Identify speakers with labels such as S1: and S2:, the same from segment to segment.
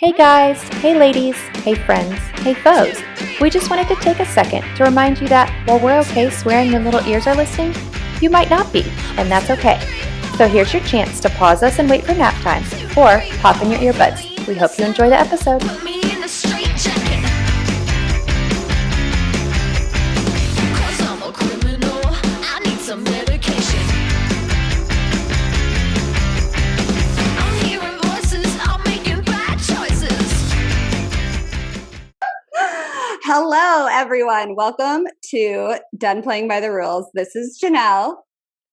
S1: Hey guys, hey ladies, hey friends, hey foes. We just wanted to take a second to remind you that while we're okay swearing your little ears are listening, you might not be, and that's okay. So here's your chance to pause us and wait for nap time, or pop in your earbuds. We hope you enjoy the episode.
S2: Hello, everyone. Welcome to Done Playing by the Rules. This is Jenelle.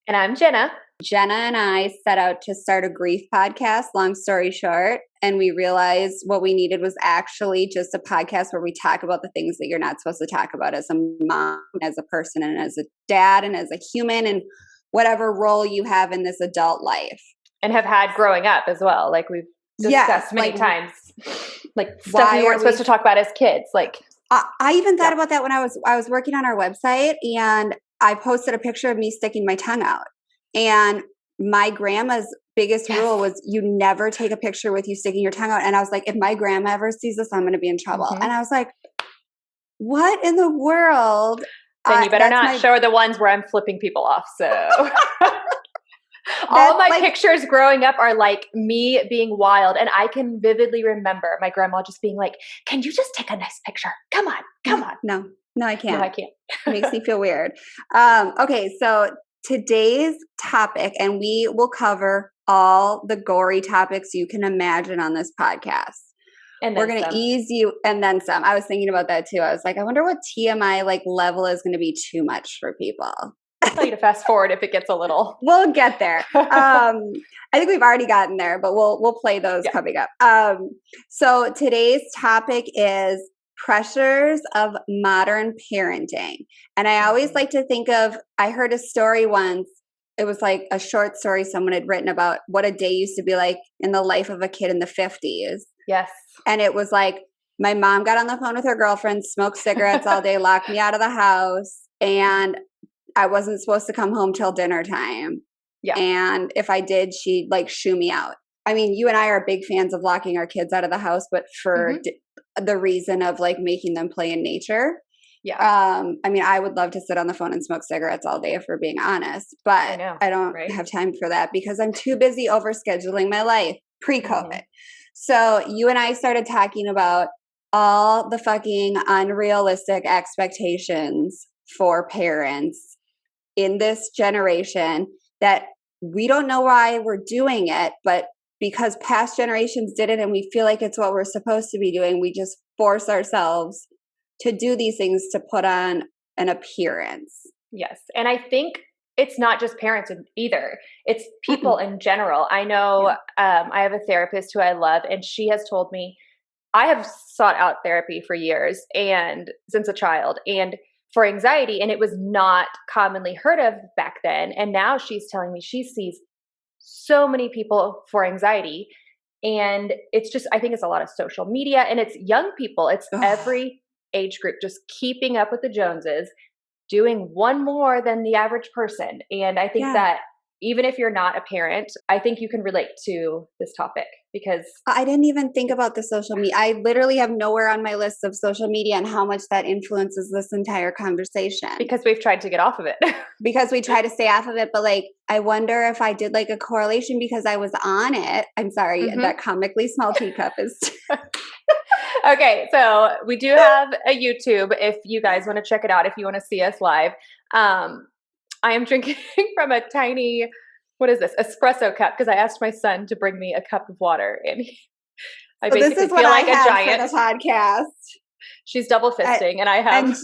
S1: And I'm Jenna.
S2: Jenna and I set out to start a grief podcast, long story short, and we realized what we needed was actually just a podcast where we talk about the things that you're not supposed to talk about as a mom, as a person, and as a dad, and as a human, and whatever role you have in this adult life.
S1: And have had growing up as well, like we've discussed many times. Like stuff we weren't supposed to talk about as kids, like...
S2: I even thought about that when I was working on our website, and I posted a picture of me sticking my tongue out. And my grandma's biggest rule was you never take a picture with you sticking your tongue out. And I was like, if my grandma ever sees this, I'm going to be in trouble. And I was like, what in the world?
S1: Then you better not show her the ones where I'm flipping people off. So... All my pictures growing up are like me being wild. And I can vividly remember my grandma just being like, can you just take a nice picture? Come on.
S2: No, I can't.
S1: No, I can't.
S2: It makes me feel weird. Okay, so today's topic, and we will cover all the gory topics you can imagine on this podcast.
S1: And
S2: we're going to ease you, and then some. I was thinking about that too. I was like, I wonder what TMI level is going to be too much for people.
S1: I'll tell you to fast forward if it gets a little.
S2: We'll get there. I think we've already gotten there, but we'll play those coming up. So today's topic is pressures of modern parenting. And I always like to think of, I heard a story once. It was like a short story someone had written about what a day used to be like in the life of a kid in the 50s.
S1: Yes.
S2: And it was like, my mom got on the phone with her girlfriend, smoked cigarettes all day, locked me out of the house, and I wasn't supposed to come home till dinner time.
S1: Yeah.
S2: And if I did, she'd shoo me out. I mean, you and I are big fans of locking our kids out of the house, but for the reason of making them play in nature.
S1: Yeah.
S2: I mean, I would love to sit on the phone and smoke cigarettes all day if we're being honest, but I don't have time for that because I'm too busy overscheduling my life pre-COVID. So you and I started talking about all the fucking unrealistic expectations for parents in this generation that we don't know why we're doing it, but because past generations did it and we feel like it's what we're supposed to be doing, we just force ourselves to do these things to put on an appearance.
S1: Yes. And I think it's not just parents either. It's people in general. I know I have a therapist who I love, and she has told me, I have sought out therapy for years and since a child, and for anxiety, and it was not commonly heard of back then. And now she's telling me she sees so many people for anxiety. And it's just, I think it's a lot of social media, and it's young people. It's every age group just keeping up with the Joneses, doing one more than the average person. And I think that even if you're not a parent, I think you can relate to this topic because
S2: I didn't even think about the social media. I literally have nowhere on my list of social media and how much that influences this entire conversation.
S1: Because we've tried to get off of it.
S2: Because we try to stay off of it. But I wonder if I did a correlation because I was on it. I'm sorry, that comically small teacup is...
S1: Okay, so we do have a YouTube if you guys want to check it out, if you want to see us live. I am drinking from a tiny, what is this, espresso cup, because I asked my son to bring me a cup of water, and I basically feel like a giant.
S2: For the podcast.
S1: She's double fisting, and I have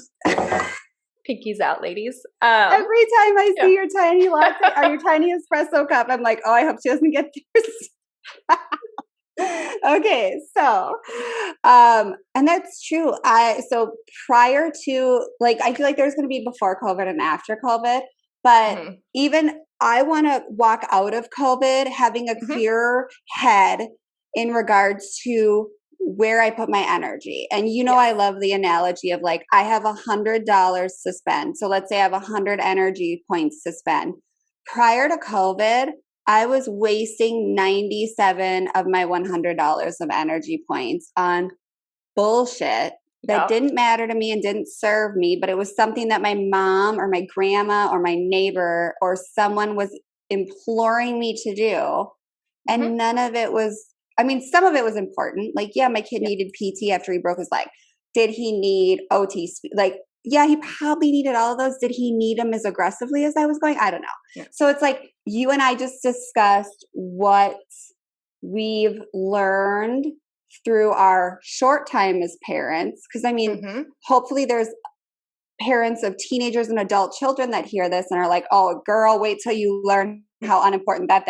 S1: pinkies out, ladies.
S2: Every time I see your tiny latte or your tiny espresso cup, I'm like, oh, I hope she doesn't get thirsty. Okay, so and that's true. So prior to I feel like there's going to be before COVID and after COVID, but even I want to walk out of COVID having a clearer head in regards to where I put my energy. And I love the analogy of I have $100 to spend. So let's say I have 100 energy points to spend. Prior to COVID, I was wasting 97 of my $100 of energy points on bullshit that didn't matter to me and didn't serve me, but it was something that my mom or my grandma or my neighbor or someone was imploring me to do. And none of it was, I mean, some of it was important. Like, yeah, my kid needed PT after he broke his leg. Did he need OT? Like, yeah, he probably needed all of those. Did he need them as aggressively as I was going? I don't know. Yeah. So it's like you and I just discussed what we've learned through our short time as parents. Because I mean, hopefully there's parents of teenagers and adult children that hear this and are like, oh, girl, wait till you learn how unimportant that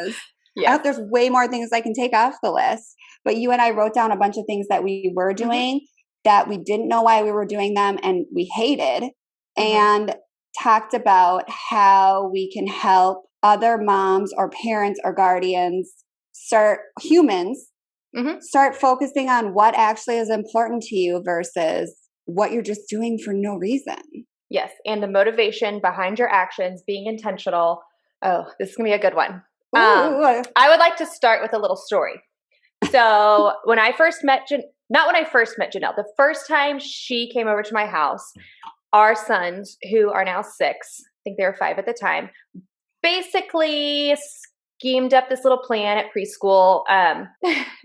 S2: is. Yeah. There's way more things I can take off the list. But you and I wrote down a bunch of things that we were doing that we didn't know why we were doing them and we hated, and talked about how we can help other moms or parents or guardians start focusing on what actually is important to you versus what you're just doing for no reason.
S1: Yes. And the motivation behind your actions, being intentional. Oh, this is going to be a good one. I would like to start with a little story. So when I first met not when I first met Jenelle, the first time she came over to my house, our sons, who are now 6, I think they were 5 at the time, basically schemed up this little plan at preschool.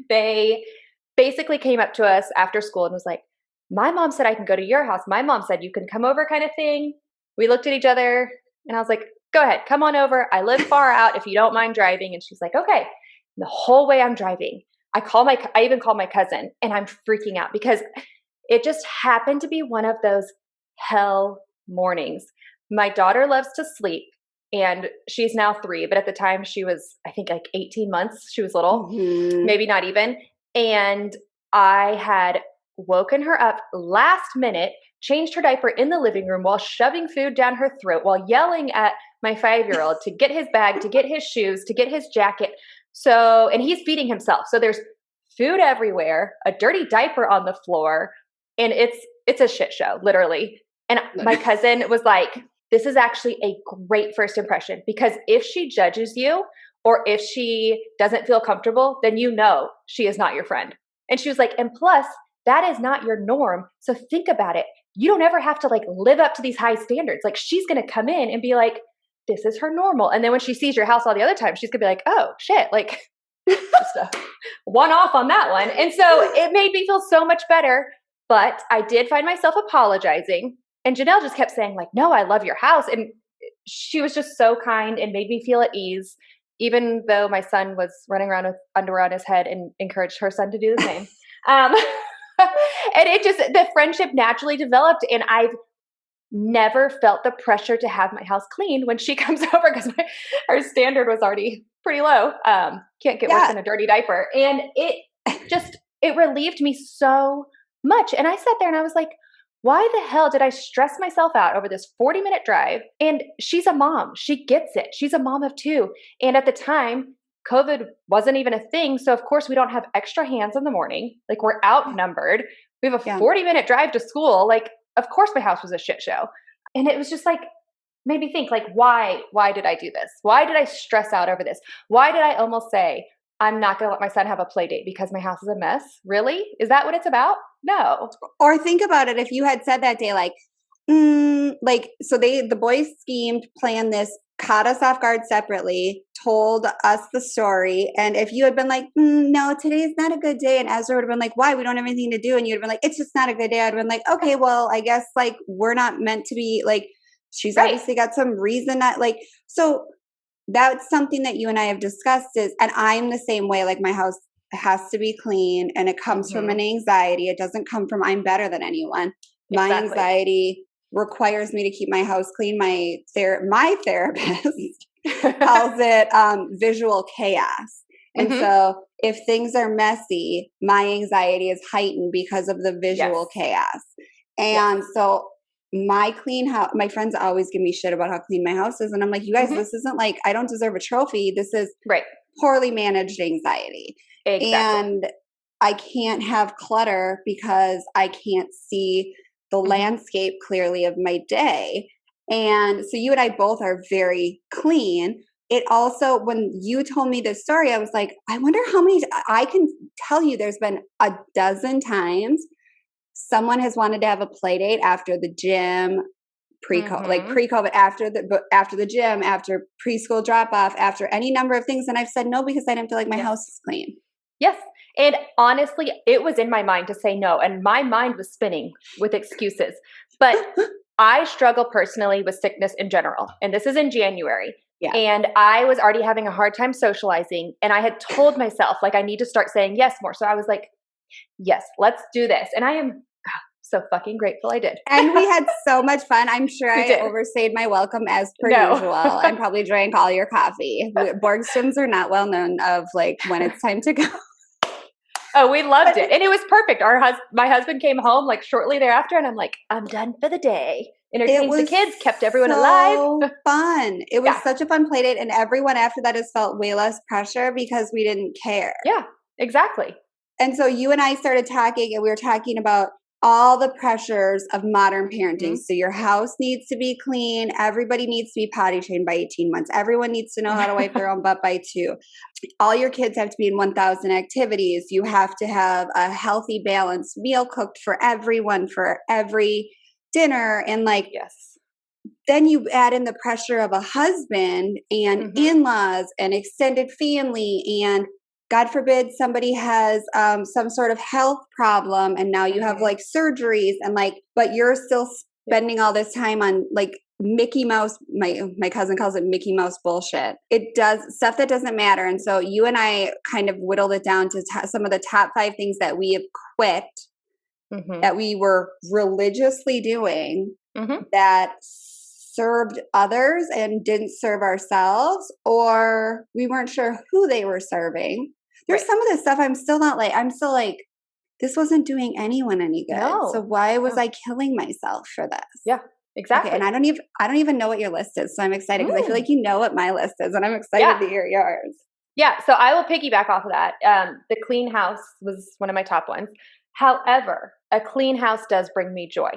S1: They basically came up to us after school and was like, my mom said I can go to your house. My mom said you can come over, kind of thing. We looked at each other and I was like, go ahead, come on over. I live far out if you don't mind driving. And she's like, okay. And the whole way I'm driving, I even called my cousin, and I'm freaking out because it just happened to be one of those hell mornings. My daughter loves to sleep, and she's now 3, but at the time she was, I think, like 18 months. She was little, maybe not even. And I had woken her up last minute, changed her diaper in the living room while shoving food down her throat, while yelling at my 5-year-old to get his bag, to get his shoes, to get his jacket. So, and he's feeding himself. So there's food everywhere, a dirty diaper on the floor, and it's a shit show, literally. And my cousin was like, this is actually a great first impression, because if she judges you or if she doesn't feel comfortable, then you know she is not your friend. And she was like, and plus, that is not your norm. So think about it. You don't ever have to like live up to these high standards. Like, she's going to come in and be like, this is her normal. And then when she sees your house all the other time, she's gonna be like, oh shit, like just a one off on that one. And so it made me feel so much better, but I did find myself apologizing. And Jenelle just kept saying like, no, I love your house. And she was just so kind and made me feel at ease, even though my son was running around with underwear on his head, and encouraged her son to do the same. And the friendship naturally developed, and I've never felt the pressure to have my house clean when she comes over, because her standard was already pretty low. Can't get worse than a dirty diaper. And it relieved me so much. And I sat there and I was like, why the hell did I stress myself out over this 40-minute drive? And she's a mom. She gets it. She's a mom of 2. And at the time, COVID wasn't even a thing. So of course we don't have extra hands in the morning. Like, we're outnumbered. We have a 40-minute drive to school. Like, of course my house was a shit show. And it was just like, made me think like, why did I do this? Why did I stress out over this? Why did I almost say, I'm not going to let my son have a play date because my house is a mess? Really? Is that what it's about? No.
S2: Or think about it. If you had said that day, like, so the boys schemed, planned this, caught us off guard separately, told us the story. And if you had been like, no, today's not a good day. And Ezra would have been like, why? We don't have anything to do. And you'd have been like, it's just not a good day. I'd have been like, okay, well, I guess like we're not meant to be like, she's obviously got some reason that like, so that's something that you and I have discussed is, and I'm the same way, like my house has to be clean, and it comes from an anxiety. It doesn't come from I'm better than anyone. My anxiety requires me to keep my house clean. My therapist calls it visual chaos. And so if things are messy, my anxiety is heightened because of the visual chaos. And so my clean house, my friends always give me shit about how clean my house is. And I'm like, you guys, this isn't like, I don't deserve a trophy. This is poorly managed anxiety. Exactly. And I can't have clutter because I can't see the landscape clearly of my day. And so you and I both are very clean, it also, when you told me this story, I was like, I wonder how many, I can tell you there's been a dozen times someone has wanted to have a play date after the gym, pre-COVID, after the gym, after preschool drop off, after any number of things. And I've said no because I didn't feel like my house is clean.
S1: Yes. And honestly, it was in my mind to say no. And my mind was spinning with excuses. But I struggle personally with sickness in general. And this is in January.
S2: Yeah.
S1: And I was already having a hard time socializing. And I had told myself, like, I need to start saying yes more. So I was like, yes, let's do this. And I am so fucking grateful I did.
S2: And we had so much fun. I'm sure I overstayed my welcome as per usual. I probably drank all your coffee. Borgstrom's are not well known of like when it's time to go.
S1: Oh, we loved it. And it was perfect. My husband came home like shortly thereafter and I'm like, I'm done for the day. Entertained the kids, kept everyone alive.
S2: Fun. It was such a fun play date. And everyone after that has felt way less pressure because we didn't care.
S1: Yeah, exactly.
S2: And so you and I started talking and we were talking about all the pressures of modern parenting. So your house needs to be clean. Everybody needs to be potty trained by 18 months. Everyone needs to know how to wipe their own butt by 2. All your kids have to be in 1,000 activities. You have to have a healthy, balanced meal cooked for everyone for every dinner. And like, then you add in the pressure of a husband and in-laws and extended family, and God forbid somebody has some sort of health problem and now you have like surgeries and like, but you're still spending all this time on like Mickey Mouse, my cousin calls it Mickey Mouse bullshit. It does stuff that doesn't matter. And so you and I kind of whittled it down to some of the top 5 things that we have quit, that we were religiously doing that served others and didn't serve ourselves, or we weren't sure who they were serving. There's some of this stuff I'm still like, this wasn't doing anyone any good. No. So why was I killing myself for this?
S1: Yeah, exactly.
S2: Okay, and I don't even know what your list is. So I'm excited because I feel like you know what my list is and I'm excited to hear yours.
S1: Yeah. So I will piggyback off of that. The clean house was one of my top ones. However, a clean house does bring me joy.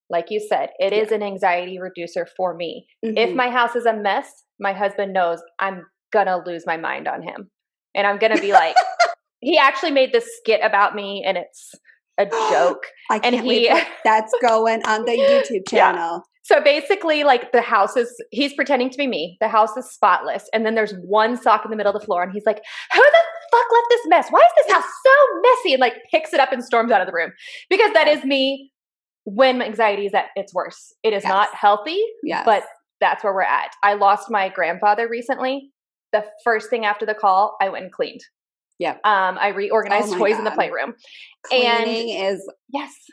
S1: Like you said, it is an anxiety reducer for me. If my house is a mess, my husband knows I'm going to lose my mind on him. And I'm going to be like, he actually made this skit about me and it's a joke.
S2: I can't wait that's going on the YouTube channel.
S1: So basically like he's pretending to be me. The house is spotless. And then there's one sock in the middle of the floor. And he's like, who the fuck left this mess? Why is this house so messy? And like picks it up and storms out of the room, because that is me. When anxiety is at its worst. It is not healthy, but that's where we're at. I lost my grandfather recently. The first thing after the call, I went and cleaned.
S2: Yeah.
S1: I reorganized toys in the playroom.
S2: Cleaning is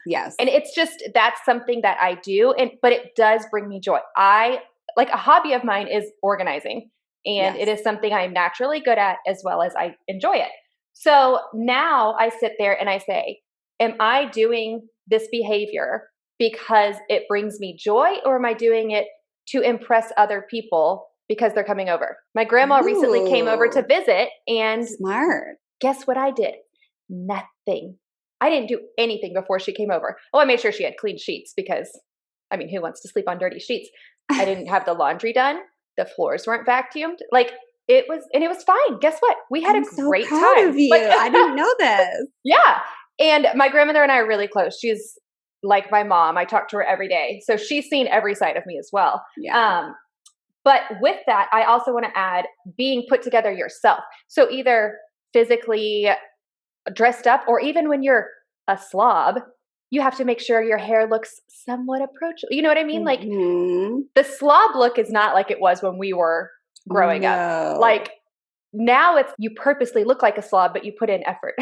S2: yes.
S1: And it's just, that's something that I do. But it does bring me joy. Like a hobby of mine is organizing, and it is something I'm naturally good at as well as I enjoy it. So now I sit there and I say, am I doing this behavior because it brings me joy, or am I doing it to impress other people because they're coming over? My grandma recently came over to visit, and guess what I did? Nothing. I didn't do anything before she came over. Oh, I made sure she had clean sheets because, I mean, who wants to sleep on dirty sheets? I didn't have the laundry done. The floors weren't vacuumed. Like it was fine. Guess what? We had a great time.
S2: I'm so proud of you. I didn't know this.
S1: Yeah. And my grandmother and I are really close. She's like my mom. I talk to her every day. So she's seen every side of me as well. Yeah. But with that, I also want to add being put together yourself. So either physically dressed up, or even when you're a slob, you have to make sure your hair looks somewhat approachable. You know what I mean? Like the slob look is not like it was when we were growing up. Like now you purposely look like a slob, but you put in effort.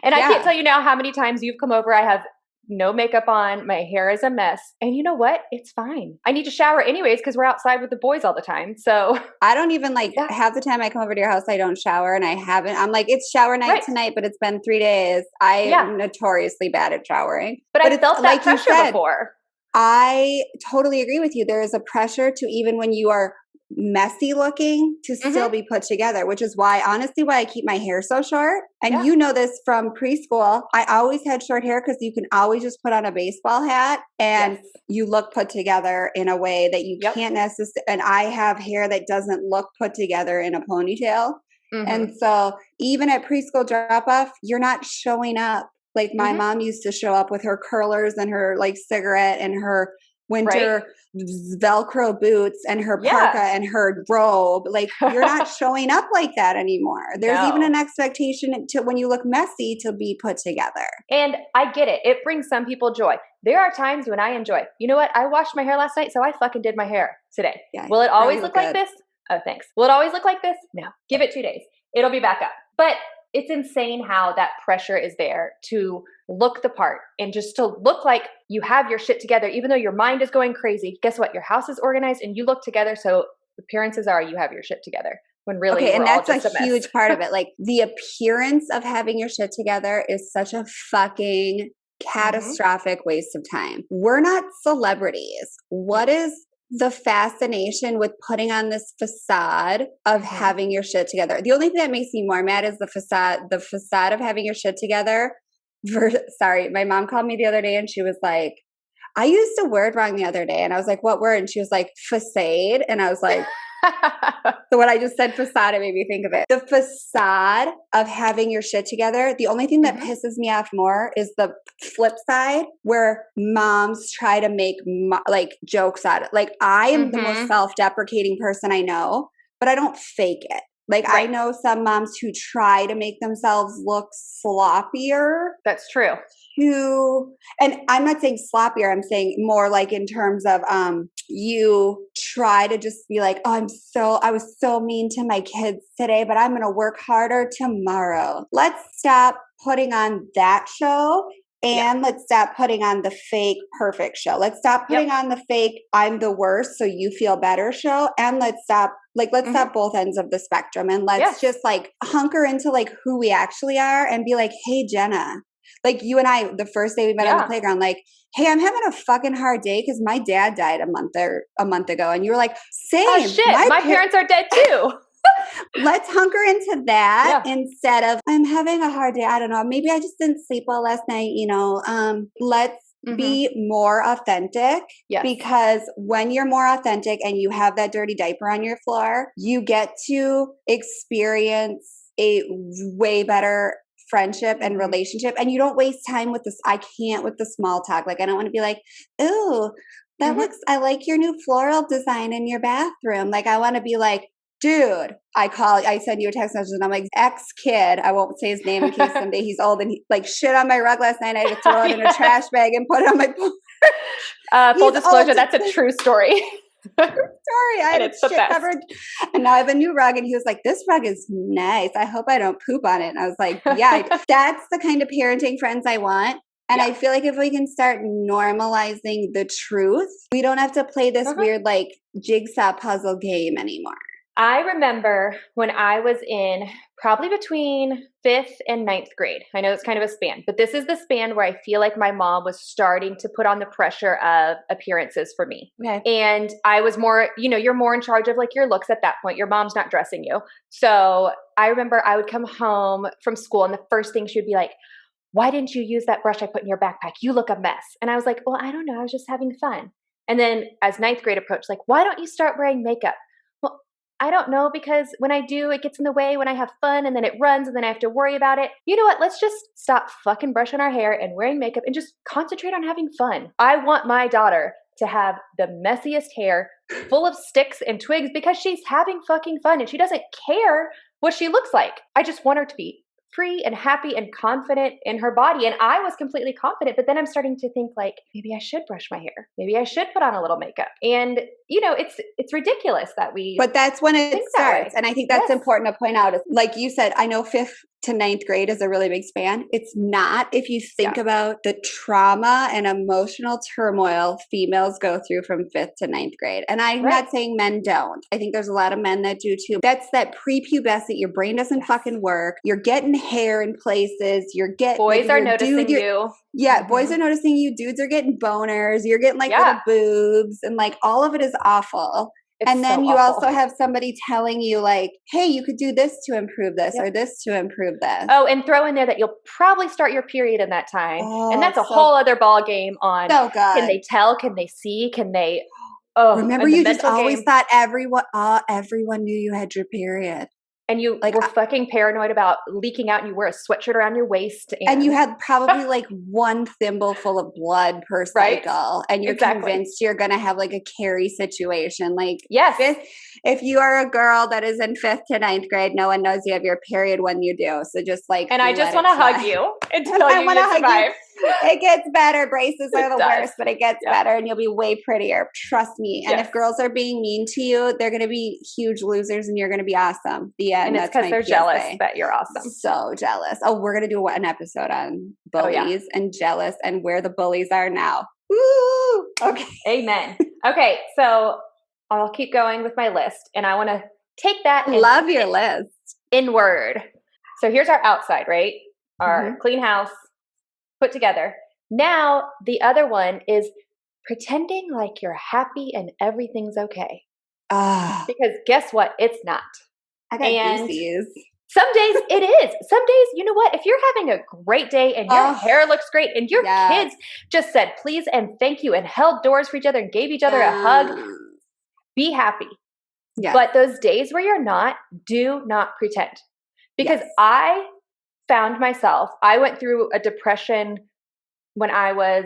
S1: And I can't tell you now how many times you've come over. I have no makeup on. My hair is a mess. And you know what? It's fine. I need to shower anyways because we're outside with the boys all the time. So
S2: I don't even half the time I come over to your house, I don't shower, and I haven't. I'm like, it's shower night tonight, but it's been 3 days. I am notoriously bad at showering.
S1: But I felt that pressure before.
S2: I totally agree with you. There is a pressure to, even when you are messy looking to still be put together, which is why I keep my hair so short. And you know this from preschool. I always had short hair because you can always just put on a baseball hat and you look put together in a way that you can't necessarily. And I have hair that doesn't look put together in a ponytail. And so even at preschool drop off, you're not showing up. Like my mom used to show up with her curlers and her like cigarette and her winter Velcro boots and her parka and her robe. Like you're not showing up like that anymore. There's even an expectation to when you look messy to be put together.
S1: And I get it. It brings some people joy. There are times when I enjoy, you know what? I washed my hair last night, so I fucking did my hair today. Yeah, will it always look like this? Oh, thanks. Will it always look like this? No. Give it 2 days. It'll be back up. But it's insane how that pressure is there to look the part and just to look like you have your shit together, even though your mind is going crazy. Guess what? Your house is organized and you look together. So appearances are you have your shit together when really
S2: and that's a huge part of it. Like the appearance of having your shit together is such a fucking catastrophic waste of time. We're not celebrities. What is the fascination with putting on this facade of having your shit together? The only thing that makes me more mad is the facade of having your shit together. Sorry, my mom called me the other day and she was like, I used a word wrong the other day. And I was like, what word? And she was like, facade. And I was like, so when I just said facade, it made me think of it. The facade of having your shit together. The only thing that pisses me off more is the flip side where moms try to make like jokes out of it. Like I am the most self-deprecating person I know, but I don't fake it. Like I know some moms who try to make themselves look sloppier.
S1: That's true.
S2: And I'm not saying sloppier, I'm saying more like in terms of you try to just be like, oh, I was so mean to my kids today, but I'm going to work harder tomorrow. Let's stop putting on that show. And let's stop putting on the fake perfect show. Let's stop putting on the fake I'm the worst so you feel better show. And let's stop both ends of the spectrum. And let's just like hunker into like who we actually are and be like, hey, Jenna, like you and I, the first day we met on the playground, like, hey, I'm having a fucking hard day because my dad died a month ago. And you were like, same.
S1: Oh shit, my parents are dead too.
S2: Let's hunker into that instead of I'm having a hard day. I don't know. Maybe I just didn't sleep well last night. Let's be more authentic because when you're more authentic and you have that dirty diaper on your floor, you get to experience a way better friendship and relationship. And you don't waste time with this. I can't with the small talk. Like, I don't want to be like, ooh, I like your new floral design in your bathroom. Like, I want to be like, dude, I send you a text message and I'm like, ex-kid, I won't say his name in case someday he's old and he like shit on my rug last night. I had to throw it in a trash bag and put it on my porch.
S1: Full disclosure, that's a true story.
S2: I had it shit covered. And now I have a new rug and he was like, this rug is nice. I hope I don't poop on it. And I was like, yeah, that's the kind of parenting friends I want. And I feel like if we can start normalizing the truth, we don't have to play this weird like jigsaw puzzle game anymore.
S1: I remember when I was in probably between 5th and 9th grade. I know it's kind of a span, but this is the span where I feel like my mom was starting to put on the pressure of appearances for me. Okay. And I was more, you're more in charge of like your looks at that point. Your mom's not dressing you. So I remember I would come home from school and the first thing she would be like, why didn't you use that brush I put in your backpack? You look a mess. And I was like, well, I don't know. I was just having fun. And then as 9th grade approached, like, why don't you start wearing makeup? I don't know, because when I do, it gets in the way when I have fun and then it runs and then I have to worry about it. You know what? Let's just stop fucking brushing our hair and wearing makeup and just concentrate on having fun. I want my daughter to have the messiest hair full of sticks and twigs because she's having fucking fun and she doesn't care what she looks like. I just want her to be free and happy and confident in her body. And I was completely confident, but then I'm starting to think like, maybe I should brush my hair. Maybe I should put on a little makeup. And it's ridiculous that
S2: but that's when it starts. And I think that's important to point out. Like you said, I know 5th to 9th grade is a really big span. It's not if you think about the trauma and emotional turmoil females go through from 5th to 9th grade. And I'm not saying men don't. I think there's a lot of men that do too. That's that prepubescent, your brain doesn't fucking work. You're getting hair in places.
S1: Boys are noticing you.
S2: Yeah, boys are noticing you. Dudes are getting boners. You're getting like little boobs and like all of it is awful. And then you also have somebody telling you like, hey, you could do this to improve this or this to improve this.
S1: Oh, and throw in there that you'll probably start your period in that time. And that's a whole other ball game on can they tell? Can they see? Can they
S2: remember you just always thought everyone knew you had your period.
S1: And you were fucking paranoid about leaking out and you wear a sweatshirt around your waist.
S2: And you had probably like one thimble full of blood per cycle. And you're convinced you're going to have like a carry situation. Like, if you are a girl that is in 5th to 9th grade, no one knows you have your period when you do. So just like,
S1: and I just want to hug you and tell you you survive.
S2: It gets better. Braces are the worst, but it gets better and you'll be way prettier. Trust me. And if girls are being mean to you, they're going to be huge losers and you're going to be awesome.
S1: And it's because they're jealous that you're awesome.
S2: So jealous. Oh, we're going to do an episode on bullies and jealous and where the bullies are now. Woo! Okay.
S1: Amen. Okay. So I'll keep going with my list and I want to take that.
S2: Love your list.
S1: Inward. So here's our outside, right? Our clean house. Put together. Now, the other one is pretending like you're happy and everything's okay. Because guess what? It's not.
S2: I got goosies.
S1: Some days it is. Some days, you know what? If you're having a great day and your hair looks great and your kids just said please and thank you and held doors for each other and gave each other a hug, be happy. Yes. But those days where you're not, do not pretend. Because I found myself, I went through a depression when I was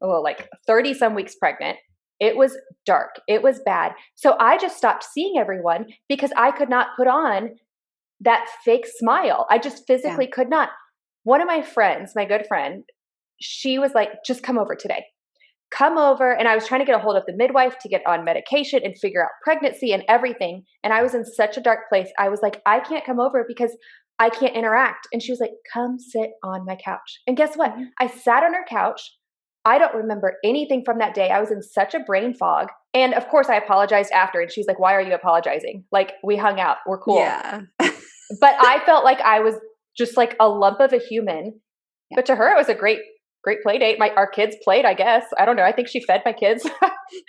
S1: like 30 some weeks pregnant. It was dark. It was bad. So I just stopped seeing everyone because I could not put on that fake smile. I just physically could not. One of my friends, my good friend, she was like, just come over today. Come over. And I was trying to get a hold of the midwife to get on medication and figure out pregnancy and everything. And I was in such a dark place. I was like, I can't come over because I can't interact. And she was like, come sit on my couch. And guess what? I sat on her couch. I don't remember anything from that day. I was in such a brain fog. And of course I apologized after. And she's like, why are you apologizing? Like, we hung out. We're cool.
S2: Yeah.
S1: But I felt like I was just like a lump of a human. Yeah. But to her, it was a great play date. Our kids played, I guess. I don't know. I think she fed my kids.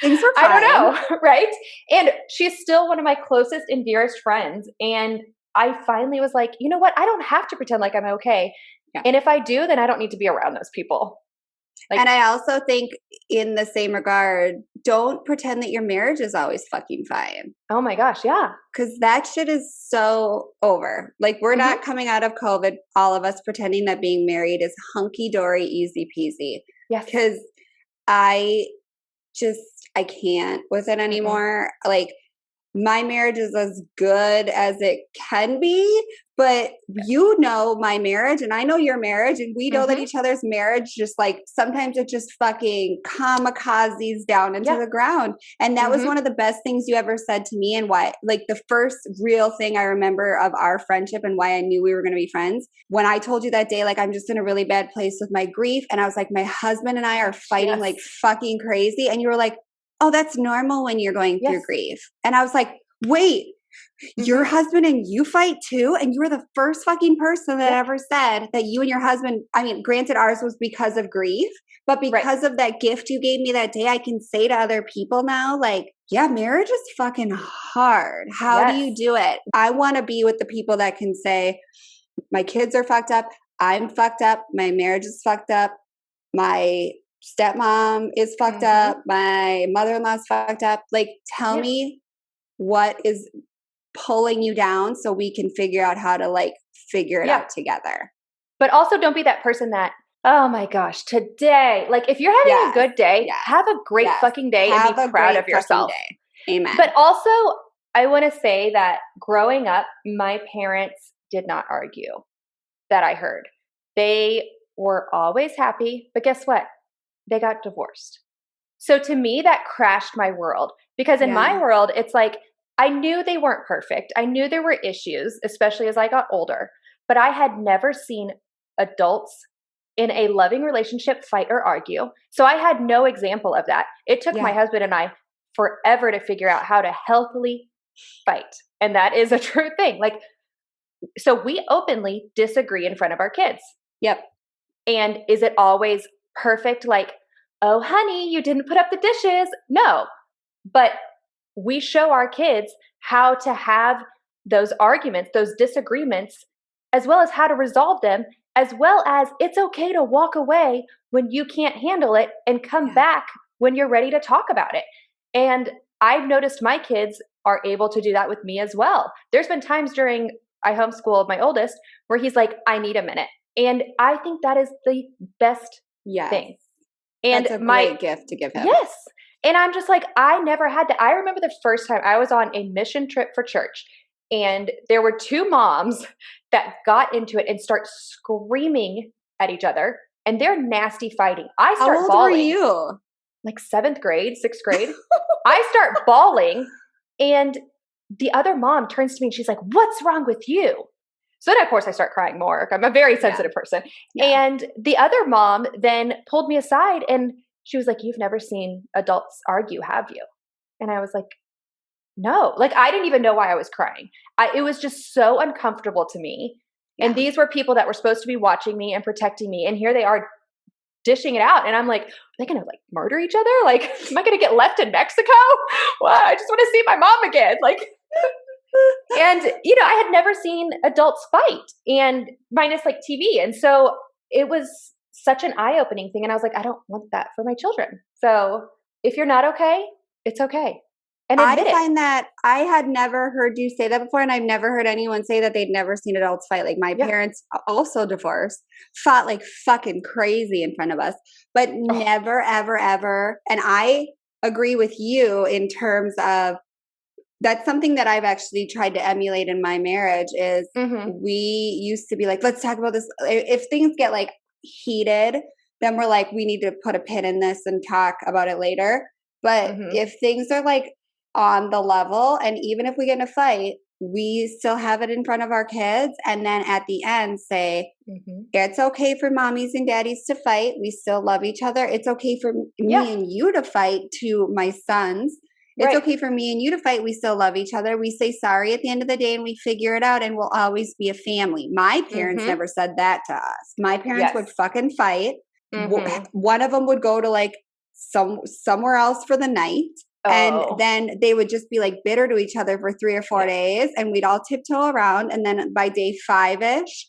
S2: Things were fine.
S1: I don't know. Right. And she's still one of my closest and dearest friends. And I finally was like, you know what? I don't have to pretend like I'm okay. Yeah. And if I do, then I don't need to be around those people.
S2: Like, and I also think in the same regard, don't pretend that your marriage is always fucking fine.
S1: Oh my gosh. Yeah.
S2: Because that shit is so over. Like, we're not coming out of COVID, all of us pretending that being married is hunky-dory, easy peasy.
S1: Yes.
S2: Because I can't with it anymore. Like, my marriage is as good as it can be, but you know my marriage and I know your marriage and we know that each other's marriage just like sometimes it just fucking kamikazes down into the ground. And that was one of the best things you ever said to me, and why, like, the first real thing I remember of our friendship and why I knew we were going to be friends, when I told you that day, like, I'm just in a really bad place with my grief. And I was like, my husband and I are fighting like fucking crazy. And you were like, oh, that's normal when you're going through grief. And I was like, wait, your husband and you fight too? And you were the first fucking person that ever said that you and your husband, I mean, granted ours was because of grief, but because of that gift you gave me that day, I can say to other people now, like, yeah, marriage is fucking hard. How do you do it? I want to be with the people that can say, my kids are fucked up. I'm fucked up. My marriage is fucked up. My stepmom is fucked up. My mother-in-law's fucked up. Like, tell me what is pulling you down so we can figure out how to like figure it out together.
S1: But also don't be that person that, oh my gosh, today, like if you're having a good day, have a great fucking day and be proud of yourself.
S2: Amen.
S1: But also I want to say that growing up, my parents did not argue, that I heard. They were always happy, but guess what? They got divorced. So to me, that crashed my world, because in my world, it's like, I knew they weren't perfect. I knew there were issues, especially as I got older, but I had never seen adults in a loving relationship fight or argue. So I had no example of that. It took my husband and I forever to figure out how to healthily fight. And that is a true thing. Like, so we openly disagree in front of our kids.
S2: Yep.
S1: And is it always perfect? Like, oh, honey, you didn't put up the dishes. No, but we show our kids how to have those arguments, those disagreements, as well as how to resolve them, as well as it's okay to walk away when you can't handle it and come back when you're ready to talk about it. And I've noticed my kids are able to do that with me as well. There's been times during I homeschooled my oldest where he's like, I need a minute. And I think that is the best thing. And
S2: that's a great gift to give him.
S1: Yes. And I'm just like, I never had that. I remember the first time I was on a mission trip for church, and there were two moms that got into it and start screaming at each other, and they're nasty fighting. I start
S2: How old
S1: bawling.
S2: were you?
S1: Like 7th grade, 6th grade. I start bawling, and the other mom turns to me and she's like, what's wrong with you? So then, of course, I start crying more. I'm a very sensitive person. Yeah. And the other mom then pulled me aside and she was like, you've never seen adults argue, have you? And I was like, no. Like, I didn't even know why I was crying. It was just so uncomfortable to me. Yeah. And these were people that were supposed to be watching me and protecting me. And here they are dishing it out. And I'm like, are they going to like murder each other? Like, am I going to get left in Mexico? Well, I just want to see my mom again. Like, and, you know, I had never seen adults fight, and minus like TV. And so it was such an eye-opening thing. And I was like, I don't want that for my children. So if you're not okay, it's okay. And
S2: I find that I had never heard you say that before. And I've never heard anyone say that they'd never seen adults fight. Like my parents, also divorced, fought like fucking crazy in front of us, but never, ever, ever. And I agree with you in terms of, that's something that I've actually tried to emulate in my marriage is we used to be like, let's talk about this. If things get like heated, then we're like, we need to put a pin in this and talk about it later. But if things are like on the level, and even if we get in a fight, we still have it in front of our kids. And then at the end say, it's okay for mommies and daddies to fight. We still love each other. It's okay for me and you to fight, to my sons. It's okay for me and you to fight. We still love each other. We say sorry at the end of the day and we figure it out, and we'll always be a family. My parents never said that to us. My parents would fucking fight. One of them would go to like somewhere else for the night. And then they would just be like bitter to each other for 3 or 4 days, and we'd all tiptoe around. And then by day 5-ish,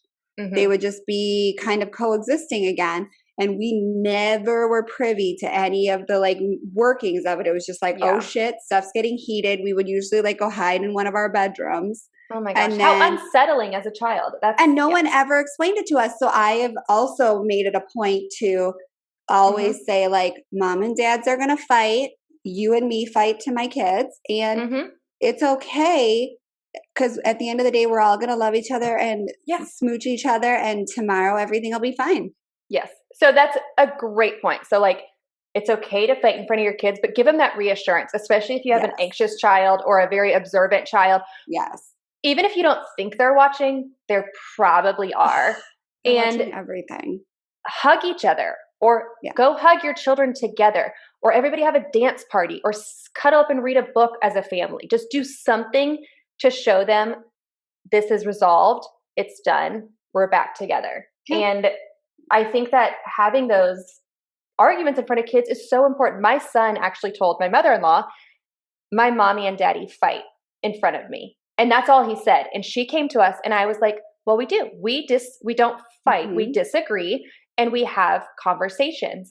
S2: they would just be kind of coexisting again. And we never were privy to any of the like workings of it. It was just like, oh shit, stuff's getting heated. We would usually like go hide in one of our bedrooms.
S1: Oh my gosh, how unsettling as a child.
S2: And no one ever explained it to us. So I have also made it a point to always say like, mom and dads are going to fight. You and me fight to my kids. And it's okay. Because at the end of the day, we're all going to love each other and smooch each other. And tomorrow, everything will be fine.
S1: Yes. So that's a great point. So like, it's okay to fight in front of your kids, but give them that reassurance, especially if you have an anxious child or a very observant child.
S2: Yes.
S1: Even if you don't think they're watching, they probably are.
S2: And watching everything.
S1: Hug each other, or go hug your children together, or everybody have a dance party, or cuddle up and read a book as a family. Just do something to show them this is resolved. It's done. We're back together. And I think that having those arguments in front of kids is so important. My son actually told my mother-in-law, my mommy and daddy fight in front of me. And that's all he said. And she came to us and I was like, well, we do. We don't fight. We disagree and we have conversations.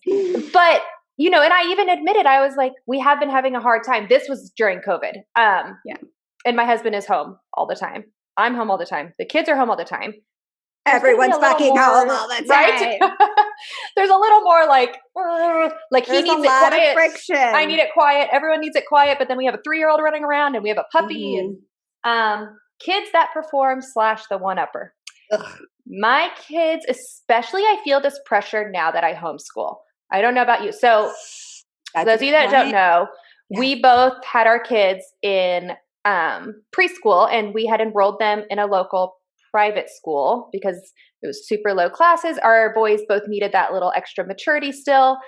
S1: But, you know, and I even admitted, I was like, we have been having a hard time. This was during COVID. And my husband is home all the time. I'm home all the time. The kids are home all the time.
S2: Everyone's fucking home all the time. Right?
S1: There's a little more like he
S2: There's
S1: needs
S2: a lot
S1: it quiet.
S2: Of friction.
S1: I need it quiet. Everyone needs it quiet. But then we have a 3-year-old running around and we have a puppy and kids that perform / the one-upper. My kids, especially, I feel this pressure now that I homeschool. I don't know about you. So those of you that don't know, we both had our kids in preschool, and we had enrolled them in a local private school because it was super low classes. Our boys both needed that little extra maturity still.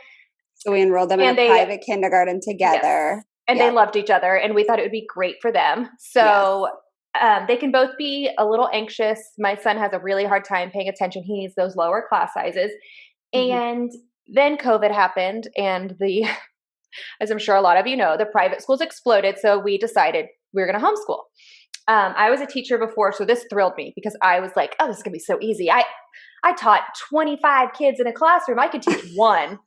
S2: So we enrolled them in a private kindergarten together.
S1: Yes. And they loved each other, and we thought it would be great for them. So they can both be a little anxious. My son has a really hard time paying attention. He needs those lower class sizes. And then COVID happened, and the as I'm sure a lot of you know, the private schools exploded. So we decided we were going to homeschool. I was a teacher before, so this thrilled me because I was like, oh, this is going to be so easy. I taught 25 kids in a classroom. I could teach one.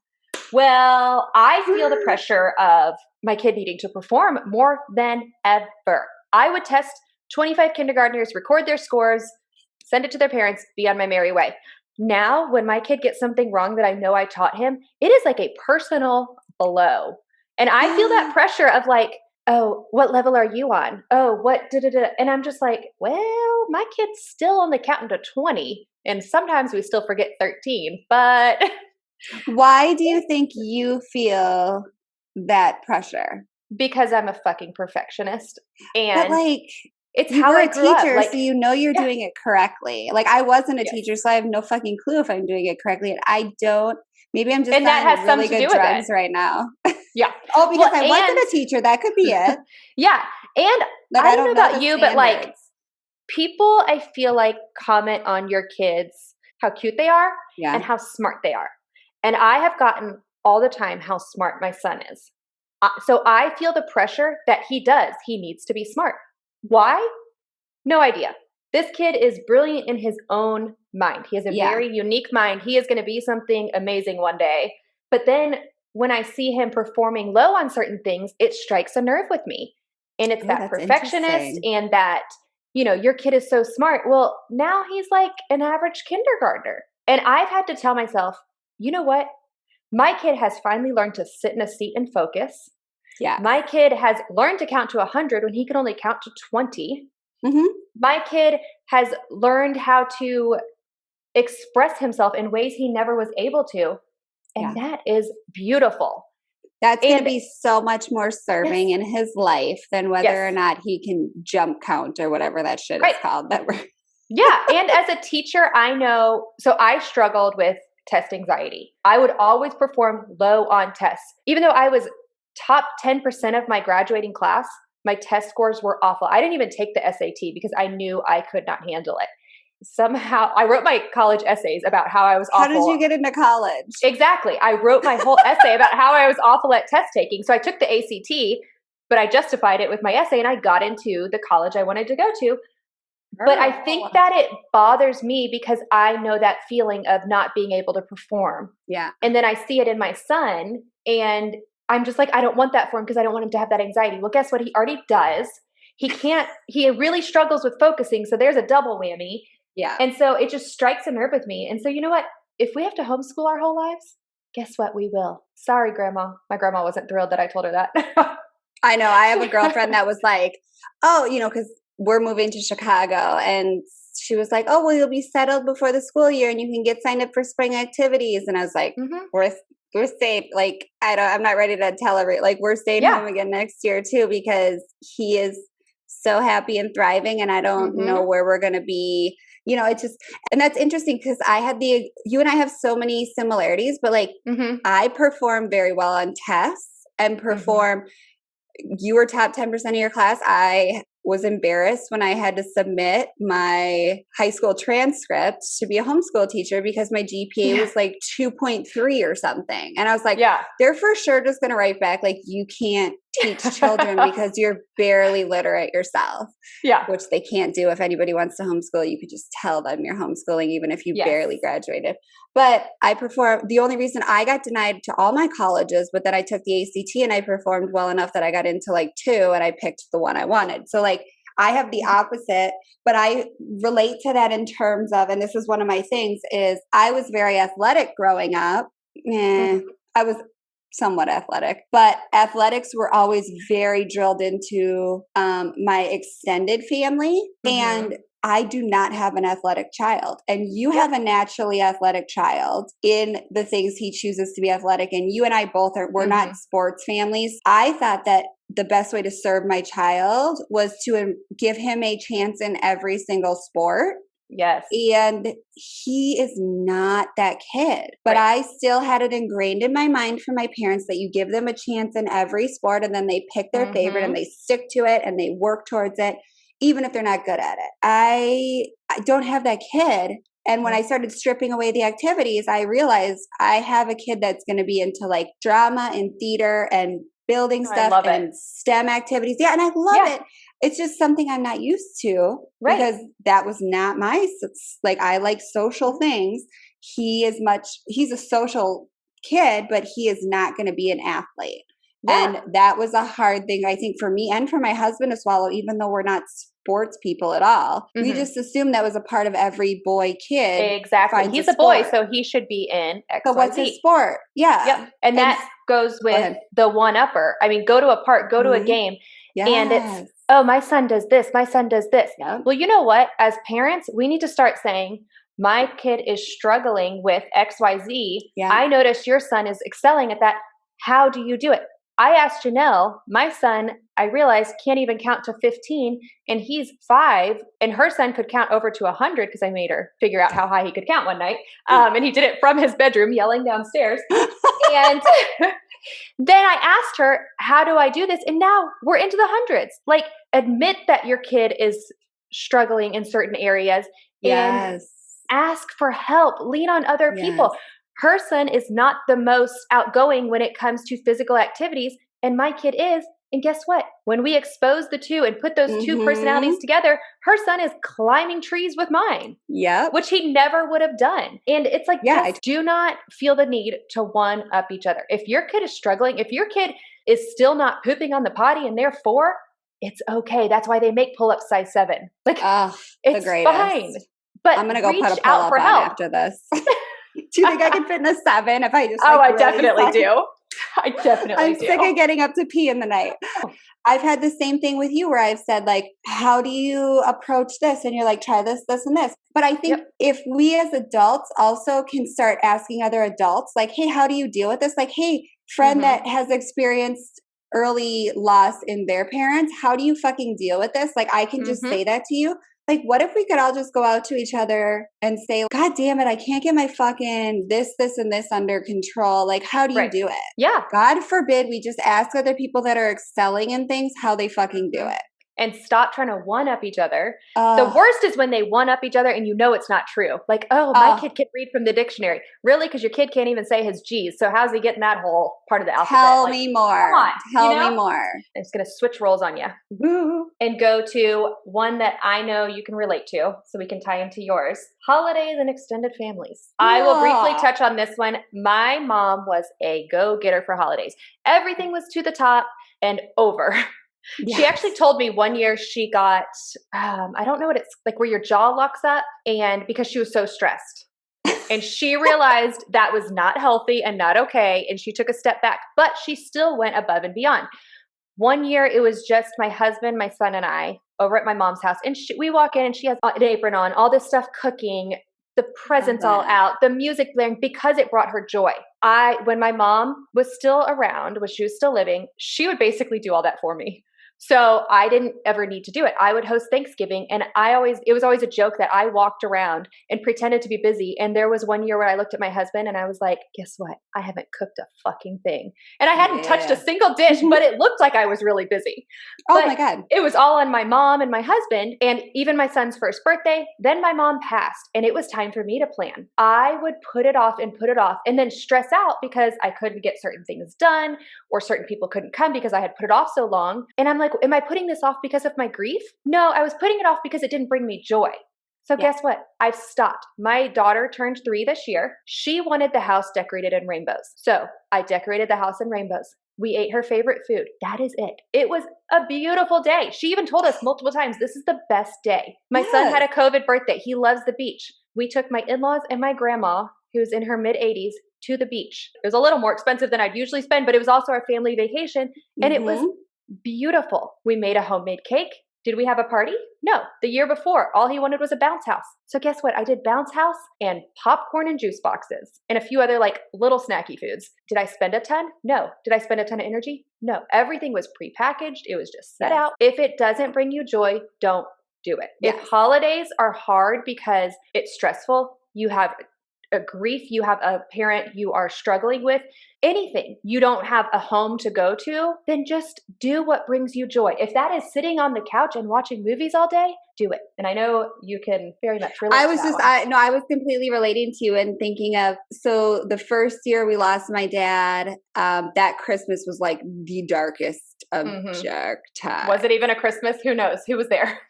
S1: Well, I feel the pressure of my kid needing to perform more than ever. I would test 25 kindergartners, record their scores, send it to their parents, be on my merry way. Now, when my kid gets something wrong that I know I taught him, it is like a personal blow. And I feel that pressure of like, oh, what level are you on? Oh, what da-da-da. And I'm just like, well, my kid's still only counting to 20. And sometimes we still forget 13. But
S2: why do you think you feel that pressure?
S1: Because I'm a fucking perfectionist. And
S2: but like,
S1: it's
S2: you
S1: how
S2: were
S1: I
S2: a
S1: grew
S2: teacher,
S1: up. Like,
S2: so you know you're doing it correctly. Like I wasn't a teacher, so I have no fucking clue if I'm doing it correctly. And I don't. Maybe I'm just on really good drugs right now.
S1: Yeah.
S2: Oh, because I wasn't a teacher. That could be it.
S1: Yeah. And like, I don't know about you, but like people, I feel like comment on your kids, how cute they are and how smart they are. And I have gotten all the time how smart my son is. So I feel the pressure that he does. He needs to be smart. Why? No idea. This kid is brilliant in his own mind. He has a very unique mind. He is going to be something amazing one day. But then when I see him performing low on certain things, it strikes a nerve with me. And it's that perfectionist and that, you know, your kid is so smart. Well, now he's like an average kindergartner. And I've had to tell myself, you know what? My kid has finally learned to sit in a seat and focus. Yeah. My kid has learned to count to 100 when he could only count to 20. Mm-hmm. My kid has learned how to express himself in ways he never was able to. And that is beautiful.
S2: That's going to be so much more serving in his life than whether or not he can jump count or whatever that shit is called.
S1: Yeah. And as a teacher, I know, so I struggled with test anxiety. I would always perform low on tests. Even though I was top 10% of my graduating class, my test scores were awful. I didn't even take the SAT because I knew I could not handle it. Somehow, I wrote my college essays about how I was awful.
S2: How did you get into college?
S1: Exactly. I wrote my whole essay about how I was awful at test taking. So I took the ACT, but I justified it with my essay and I got into the college I wanted to go to. But I think that it bothers me because I know that feeling of not being able to perform. Yeah. And then I see it in my son and I'm just like, I don't want that for him because I don't want him to have that anxiety. Well, guess what? He already does. He really struggles with focusing. So there's a double whammy. Yeah. And so it just strikes a nerve with me. And so you know what? If we have to homeschool our whole lives, guess what? We will. Sorry, Grandma. My grandma wasn't thrilled that I told her that.
S2: I know. I have a girlfriend that was like, oh, you know, because we're moving to Chicago. And she was like, oh, well, you'll be settled before the school year and you can get signed up for spring activities. And I was like, we're safe. Like, I'm not ready to tell her. Like, we're staying home again next year too, because he is so happy and thriving. And I don't know where we're going to be. You know, it's just, and that's interesting because you and I have so many similarities, but like I perform very well on tests and you were top 10% of your class. I was embarrassed when I had to submit my high school transcript to be a homeschool teacher because my GPA was like 2.3 or something. And I was like, they're for sure just going to write back like, you can't teach children because you're barely literate yourself. Yeah. Which they can't do. If anybody wants to homeschool, you could just tell them you're homeschooling, even if you barely graduated. But I performed. The only reason I got denied to all my colleges, but then I took the ACT and I performed well enough that I got into like 2 and I picked the one I wanted. So like I have the opposite, but I relate to that in terms of, and this is one of my things, is I was very athletic growing up. I was somewhat athletic, but athletics were always very drilled into my extended family. And I do not have an athletic child. And you have a naturally athletic child in the things he chooses to be athletic. And you and I both we're not sports families. I thought that the best way to serve my child was to give him a chance in every single sport. Yes. And he is not that kid. But I still had it ingrained in my mind from my parents that you give them a chance in every sport and then they pick their favorite and they stick to it and they work towards it, even if they're not good at it. I don't have that kid. And when I started stripping away the activities, I realized I have a kid that's going to be into like drama and theater and building stuff and STEM activities. Yeah. And I love it. It's just something I'm not used to because that was not my, like, I like social things. He's a social kid, but he is not going to be an athlete. And that was a hard thing, I think, for me and for my husband to swallow, even though we're not sports people at all. We just assumed that was a part of every boy kid.
S1: Exactly. He's a boy, so he should be in X,
S2: so what's his sport? Yeah.
S1: Yep. And that goes with the one-upper. I mean, go to a park, go to a game, and it's, oh, my son does this, my son does this. Yep. Well, you know what? As parents, we need to start saying, my kid is struggling with XYZ. Yeah. I notice your son is excelling at that. How do you do it? I asked Jenelle, my son, I realized can't even count to 15 and he's 5 and her son could count over to 100 because I made her figure out how high he could count one night. And he did it from his bedroom yelling downstairs. And then I asked her, how do I do this? And now we're into the hundreds. Like, admit that your kid is struggling in certain areas and ask for help. Lean on other people. Her son is not the most outgoing when it comes to physical activities, and my kid is. And guess what? When we expose the two and put those two personalities together, her son is climbing trees with mine. Yeah. Which he never would have done. And it's like, just do not feel the need to one up each other. If your kid is struggling, if your kid is still not pooping on the potty and they're 4, it's okay. That's why they make pull-ups size 7. Like, it's fine. But I'm going to go put a pull-up on after this. Do you think I can fit in a 7 if I just I definitely do. I definitely do.
S2: I'm sick of getting up to pee in the night. I've had the same thing with you where I've said, like, how do you approach this? And you're like, try this, this, and this. But I think if we as adults also can start asking other adults, like, hey, how do you deal with this? Like, hey, friend that has experienced early loss in their parents, how do you fucking deal with this? Like, I can just say that to you. Like, what if we could all just go out to each other and say, God damn it, I can't get my fucking this, and this under control. Like, how do you do it? Yeah. God forbid we just ask other people that are excelling in things how they fucking do it.
S1: And stop trying to one-up each other. The worst is when they one-up each other and you know it's not true. Like, oh, my kid can read from the dictionary. Really? Because your kid can't even say his G's. So how's he getting that whole part of the alphabet?
S2: Tell me more. Come on, Tell me more.
S1: I'm just going to switch roles on you. Woo. And go to one that I know you can relate to so we can tie into yours. Holidays and extended families. I will briefly touch on this one. My mom was a go-getter for holidays. Everything was to the top and over. Yes. She actually told me one year she got, I don't know what it's like, where your jaw locks up, and because she was so stressed. And she realized that was not healthy and not okay. And she took a step back, but she still went above and beyond. One year, it was just my husband, my son, and I over at my mom's house. And we walk in and she has an apron on, all this stuff cooking, the presents all out, the music blaring, because it brought her joy. When my mom was still around, when she was still living, she would basically do all that for me. So I didn't ever need to do it. I would host Thanksgiving, and it was always a joke that I walked around and pretended to be busy. And there was one year where I looked at my husband and I was like, guess what? I haven't cooked a fucking thing. And I hadn't touched a single dish, but it looked like I was really busy.
S2: Oh my God.
S1: It was all on my mom and my husband, and even my son's first birthday. Then my mom passed, and it was time for me to plan. I would put it off and then stress out because I couldn't get certain things done, or certain people couldn't come because I had put it off so long. And I'm like, am I putting this off because of my grief? No, I was putting it off because it didn't bring me joy. So guess what? I've stopped. My daughter turned 3 this year. She wanted the house decorated in rainbows. So I decorated the house in rainbows. We ate her favorite food. That is it. It was a beautiful day. She even told us multiple times, this is the best day. My son had a COVID birthday. He loves the beach. We took my in-laws and my grandma, who's in her mid-80s, to the beach. It was a little more expensive than I'd usually spend, but it was also our family vacation, and it was beautiful. We made a homemade cake. Did we have a party? No. The year before, all he wanted was a bounce house. So guess what? I did bounce house and popcorn and juice boxes and a few other like little snacky foods. Did I spend a ton? No. Did I spend a ton of energy? No. Everything was prepackaged. It was just set out. If it doesn't bring you joy, don't do it. If holidays are hard because it's stressful, you have a grief, you have a parent you are struggling with, anything, you don't have a home to go to, then just do what brings you joy. If that is sitting on the couch and watching movies all day, do it. And I know you can very much relate to that one.
S2: I was completely relating to you and thinking of, so the first year we lost my dad, that Christmas was like the darkest object time.
S1: Was it even a Christmas? Who knows? Who was there?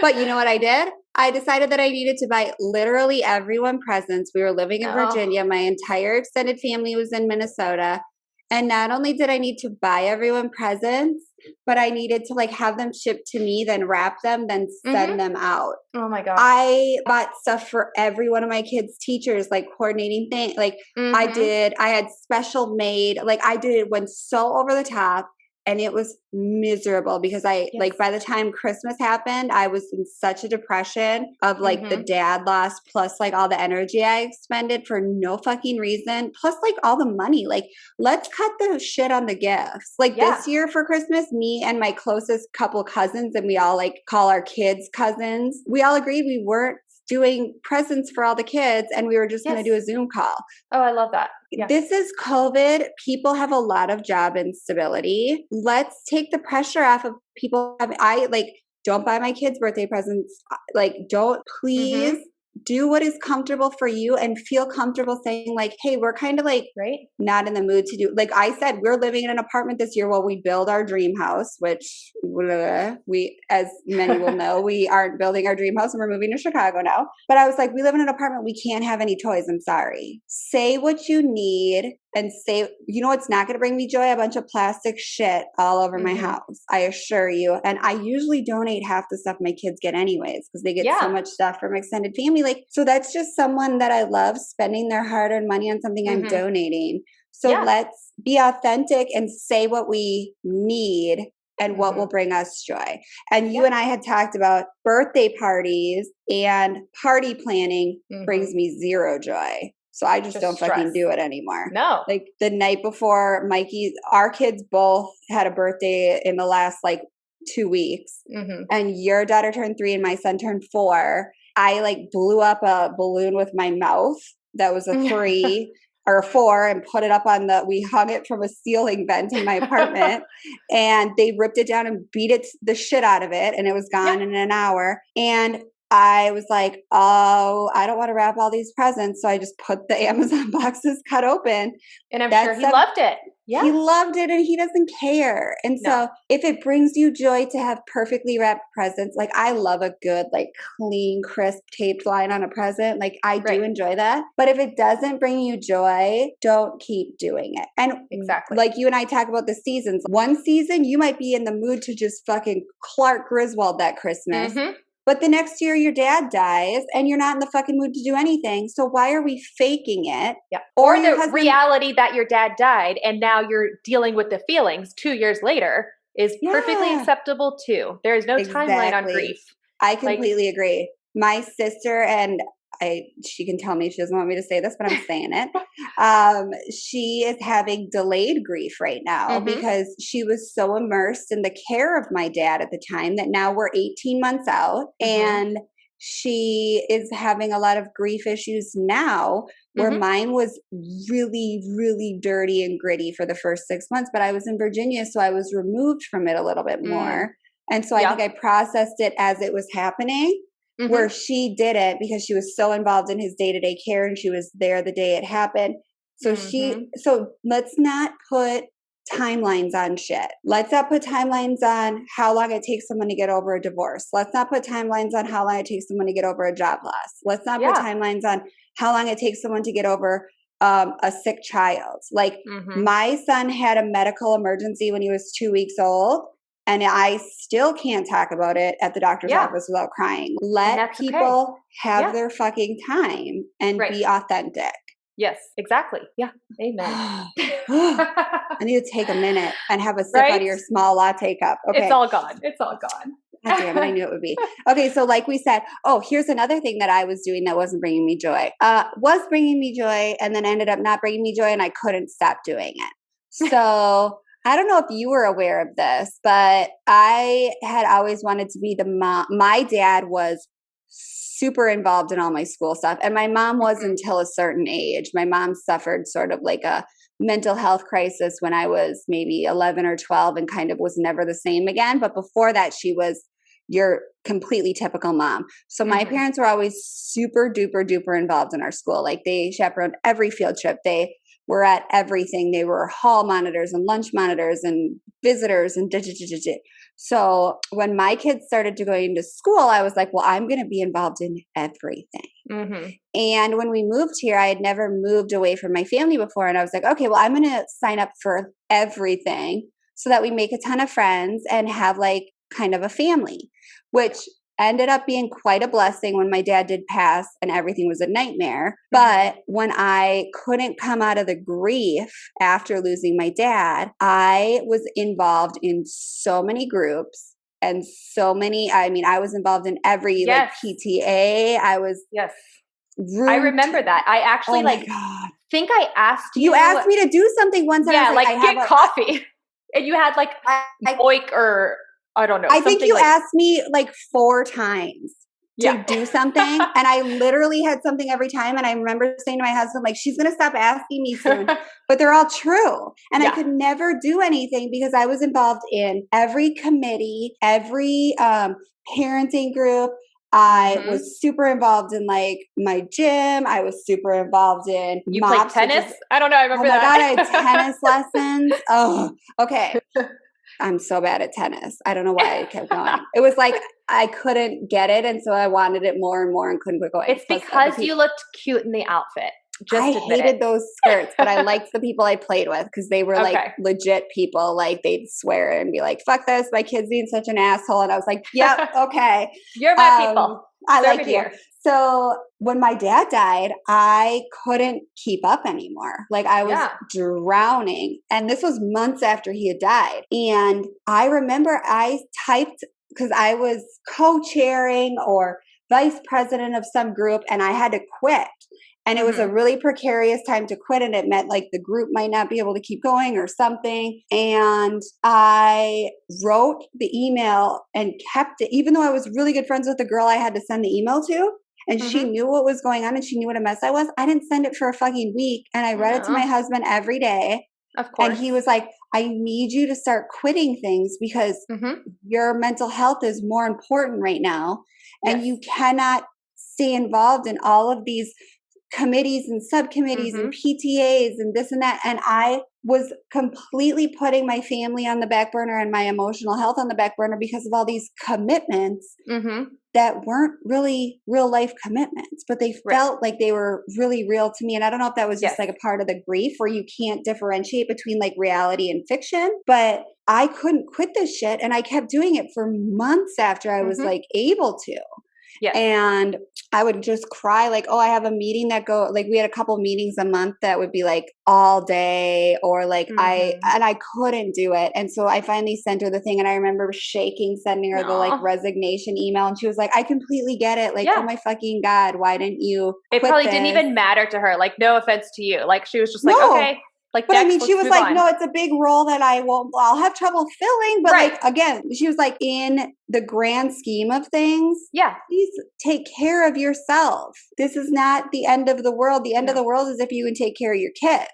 S2: But you know what I did? I decided that I needed to buy literally everyone presents. We were living in Virginia. My entire extended family was in Minnesota. And not only did I need to buy everyone presents, but I needed to like have them shipped to me, then wrap them, then send them out.
S1: Oh my gosh.
S2: I bought stuff for every one of my kids' teachers, like coordinating things. Like I had special made, like it went so over the top. And it was miserable because like by the time Christmas happened, I was in such a depression of like the dad loss plus like all the energy I expended for no fucking reason. Plus like all the money, like let's cut the shit on the gifts. Like this year for Christmas, me and my closest couple cousins, and we all like call our kids cousins. We all agreed we weren't doing presents for all the kids and we were just going to do a Zoom call.
S1: Oh, I love that. Yeah.
S2: This is COVID. People have a lot of job instability. Let's take the pressure off of people. Don't buy my kids birthday presents. Like, don't please do what is comfortable for you and feel comfortable saying like, hey, we're kind of like not in the mood to do, like I said, we're living in an apartment this year while we build our dream house, which we, as many will know, we aren't building our dream house and we're moving to Chicago now. But I was like, we live in an apartment. We can't have any toys. I'm sorry. Say what you need and say, you know, what's not going to bring me joy? A bunch of plastic shit all over my house. I assure you. And I usually donate half the stuff my kids get anyways, because they get so much stuff from extended family. Like, so that's just someone that I love spending their hard-earned money on something I'm donating. So let's be authentic and say what we need and what will bring us joy. And you and I had talked about birthday parties, and party planning brings me zero joy. So I just don't fucking do it anymore.
S1: No.
S2: Like the night before our kids both had a birthday in the last like 2 weeks. And your daughter turned 3 and my son turned 4. I like blew up a balloon with my mouth that was a 3 or a 4 and put it up we hung it from a ceiling vent in my apartment and they ripped it down and beat the shit out of it. And it was gone in an hour. And I was like, oh, I don't want to wrap all these presents. So I just put the Amazon boxes cut open.
S1: And I'm sure he loved it.
S2: Yeah. He loved it and he doesn't care. And so if it brings you joy to have perfectly wrapped presents, like I love a good, like clean, crisp taped line on a present. Like I do enjoy that. But if it doesn't bring you joy, don't keep doing it. And like you and I talk about the seasons. One season, you might be in the mood to just fucking Clark Griswold that Christmas. But the next year your dad dies and you're not in the fucking mood to do anything. So why are we faking it?
S1: Yeah. Or the reality that your dad died and now you're dealing with the feelings 2 years later is perfectly acceptable too. There is no timeline on grief.
S2: I completely agree. My sister, and she can tell me she doesn't want me to say this, but I'm saying it. She is having delayed grief right now because she was so immersed in the care of my dad at the time that now we're 18 months out and she is having a lot of grief issues now where mine was really, really dirty and gritty for the first 6 months, but I was in Virginia, so I was removed from it a little bit more. And so I think I processed it as it was happening. Where she did it because she was so involved in his day-to-day care and she was there the day it happened. So so let's not put timelines on shit. Let's not put timelines on how long it takes someone to get over a divorce. Let's not put timelines on how long it takes someone to get over a job loss. Let's not put timelines on how long it takes someone to get over a sick child. Like my son had a medical emergency when he was 2 weeks old. And I still can't talk about it at the doctor's office without crying. Let people have their fucking time and be authentic.
S1: Yes, exactly. Yeah. Amen.
S2: I need to take a minute and have a sip out of your small latte cup. Okay.
S1: It's all gone. It's all gone.
S2: God damn it, I knew it would be. Okay, so like we said, here's another thing that I was doing that wasn't bringing me joy. Was bringing me joy and then ended up not bringing me joy and I couldn't stop doing it. So I don't know if you were aware of this, but I had always wanted to be the mom. My dad was super involved in all my school stuff, and my mom was until a certain age. My mom suffered sort of like a mental health crisis when I was maybe 11 or 12 and kind of was never the same again. But before that, she was your completely typical mom. So my parents were always super duper duper involved in our school. Like they chaperoned every field trip. They were at everything. They were hall monitors and lunch monitors and visitors and So when my kids started to go into school, I was like, well, I'm going to be involved in everything. And when we moved here, I had never moved away from my family before. And I was like, okay, well, I'm going to sign up for everything so that we make a ton of friends and have like kind of a family, which ended up being quite a blessing when my dad did pass and everything was a nightmare. But when I couldn't come out of the grief after losing my dad, I was involved in so many groups and so many, I mean, I was involved in every like PTA. I was
S1: I remember that. I actually think I asked you.
S2: You asked me to do something once.
S1: Yeah, like get coffee. And you had like boik or I don't know.
S2: I think you asked me like 4 times to do something. And I literally had something every time. And I remember saying to my husband, like, she's going to stop asking me soon. But they're all true. And I could never do anything because I was involved in every committee, every parenting group. I was super involved in like my gym. I was super involved in
S1: You played tennis? I don't know. I remember that.
S2: Oh my God, I had tennis lessons. Oh, okay. I'm so bad at tennis. I don't know why I kept going. It was like I couldn't get it. And so I wanted it more and more and couldn't quit going.
S1: It's because you looked cute in the outfit.
S2: I hated those skirts, but I liked the people I played with because they were like legit people. Like they'd swear and be like, fuck this, my kid's being such an asshole. And I was like, yep, okay.
S1: You're my people.
S2: I like you. So when my dad died, I couldn't keep up anymore. Like I was drowning. And this was months after he had died. And I remember I typed, because I was co-chairing or vice president of some group and I had to quit. And it was a really precarious time to quit. And it meant like the group might not be able to keep going or something. And I wrote the email and kept it, even though I was really good friends with the girl I had to send the email to. And she knew what was going on and she knew what a mess I was. I didn't send it for a fucking week. And I read it to my husband every day.
S1: Of course.
S2: And he was like, I need you to start quitting things because your mental health is more important right now. And you cannot stay involved in all of these committees and subcommittees and PTAs and this and that. And I was completely putting my family on the back burner and my emotional health on the back burner because of all these commitments that weren't really real life commitments, but they felt like they were really real to me. And I don't know if that was just like a part of the grief where you can't differentiate between like reality and fiction, but I couldn't quit this shit. And I kept doing it for months after I was like able to.
S1: Yes.
S2: And I would just cry like, oh, I have a meeting that we had a couple meetings a month that would be like all day or like I couldn't do it. And so I finally sent her the thing and I remember shaking, sending her the like resignation email. And she was like, I completely get it. Like, oh my fucking God, why didn't you
S1: It probably didn't even matter to her. Like, no offense to you. Like she was just like, okay. Like,
S2: but I mean, she was like, no, it's a big role that I'll have trouble filling. But like, again, she was like, in the grand scheme of things, please take care of yourself. This is not the end of the world. The end of the world is if you can take care of your kids.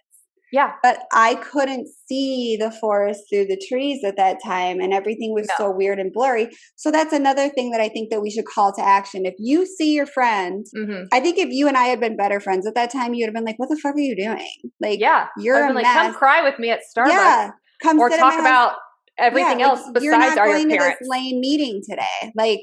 S1: Yeah.
S2: But I couldn't see the forest through the trees at that time. And everything was so weird and blurry. So that's another thing that I think that we should call to action. If you see your friend, I think if you and I had been better friends at that time, you would have been like, what the fuck are you doing? Like, you're a mess.
S1: Like, come cry with me at Starbucks.
S2: Yeah. Come
S1: or talk about everything else besides
S2: you're not
S1: our
S2: going
S1: parents.
S2: To this lame meeting today. Like,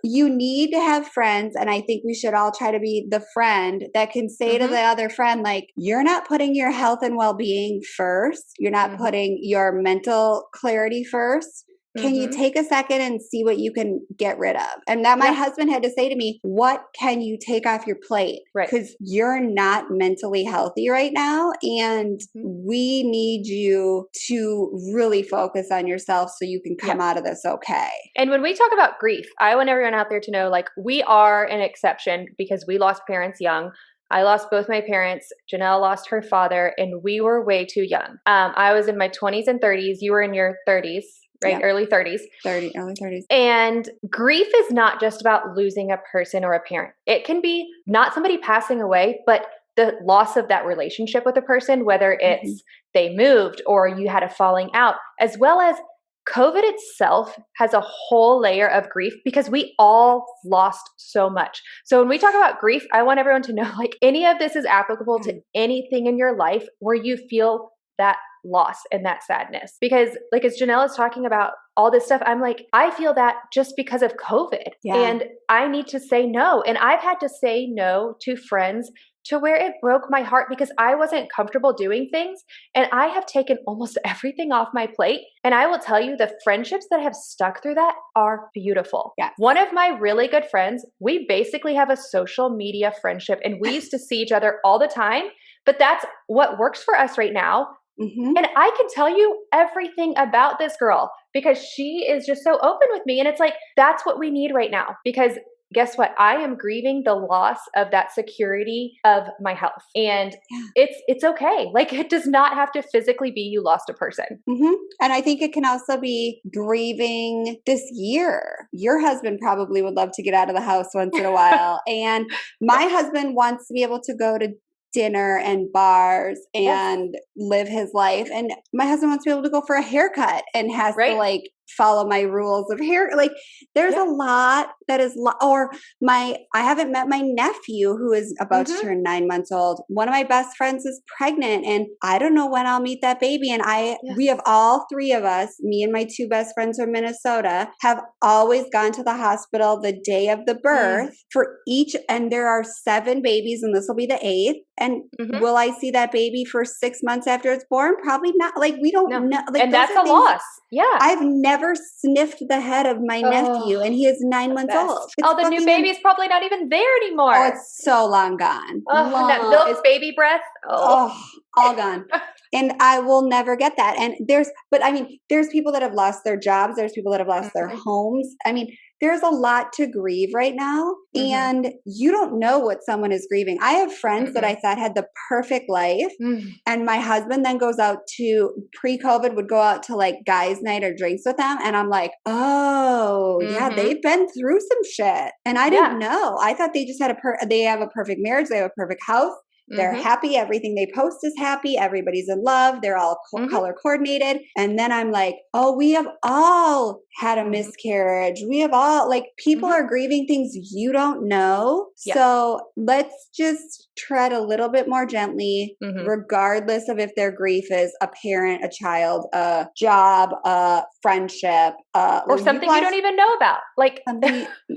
S2: you need to have friends. And I think we should all try to be the friend that can say to the other friend, like, you're not putting your health and well-being first. You're not putting your mental clarity first. Can you take a second and see what you can get rid of? And that my husband had to say to me, what can you take off your plate? Because you're not mentally healthy right now. And we need you to really focus on yourself so you can come out of this okay.
S1: And when we talk about grief, I want everyone out there to know, like, we are an exception because we lost parents young. I lost both my parents. Jenelle lost her father, and we were way too young. I was in my 20s and 30s. You were in your 30s. Right? Yeah. Early 30s.
S2: Early 30s.
S1: And grief is not just about losing a person or a parent. It can be not somebody passing away, but the loss of that relationship with a person, whether it's they moved or you had a falling out, as well as COVID itself has a whole layer of grief because we all lost so much. So when we talk about grief, I want everyone to know like any of this is applicable to anything in your life where you feel that loss and that sadness. Because like as Jenelle is talking about all this stuff, I'm like, I feel that just because of COVID. Yeah. And I need to say no. And I've had to say no to friends to where it broke my heart because I wasn't comfortable doing things. And I have taken almost everything off my plate. And I will tell you, the friendships that have stuck through that are beautiful. Yes. One of my really good friends, we basically have a social media friendship and we used to see each other all the time, but that's what works for us right now. Mm-hmm. And I can tell you everything about this girl because she is just so open with me. And it's like, that's what we need right now because guess what? I am grieving the loss of that security of my health. And it's okay. Like it does not have to physically be you lost a person.
S2: Mm-hmm. And I think it can also be grieving this year. Your husband probably would love to get out of the house once in a while. And my husband wants to be able to go to dinner and bars and live his life. And my husband wants to be able to go for a haircut and has to like follow my rules of hair. Like there's a lot that is, I haven't met my nephew who is about to turn 9 months old. One of my best friends is pregnant and I don't know when I'll meet that baby. And we have all three of us, me and my two best friends from Minnesota, have always gone to the hospital the day of the birth for each. And there are 7 babies and this will be the 8th. And will I see that baby for 6 months after it's born? Probably not. Like we don't know. Like,
S1: and that's a loss. Yeah.
S2: I've never sniffed the head of my nephew and he is 9 months old.
S1: The new baby's probably not even there anymore.
S2: Oh, it's so long gone.
S1: That milk baby breath.
S2: All gone. And I will never get that. And there's people that have lost their jobs. There's people that have lost their homes. I mean, there's a lot to grieve right now. And you don't know what someone is grieving. I have friends that I thought had the perfect life. And my husband then goes out to, pre-COVID, would go out to like guys' night or drinks with them. And I'm like, they've been through some shit. And I didn't know. I thought they just had they have a perfect marriage. They have a perfect house. They're happy. Everything they post is happy. Everybody's in love. They're all color coordinated. And then I'm like, we have all had a miscarriage. We have all, like, people are grieving things you don't know. So let's just tread a little bit more gently, regardless of if their grief is a parent, a child, a job, a friendship,
S1: or something you don't even know about. Like,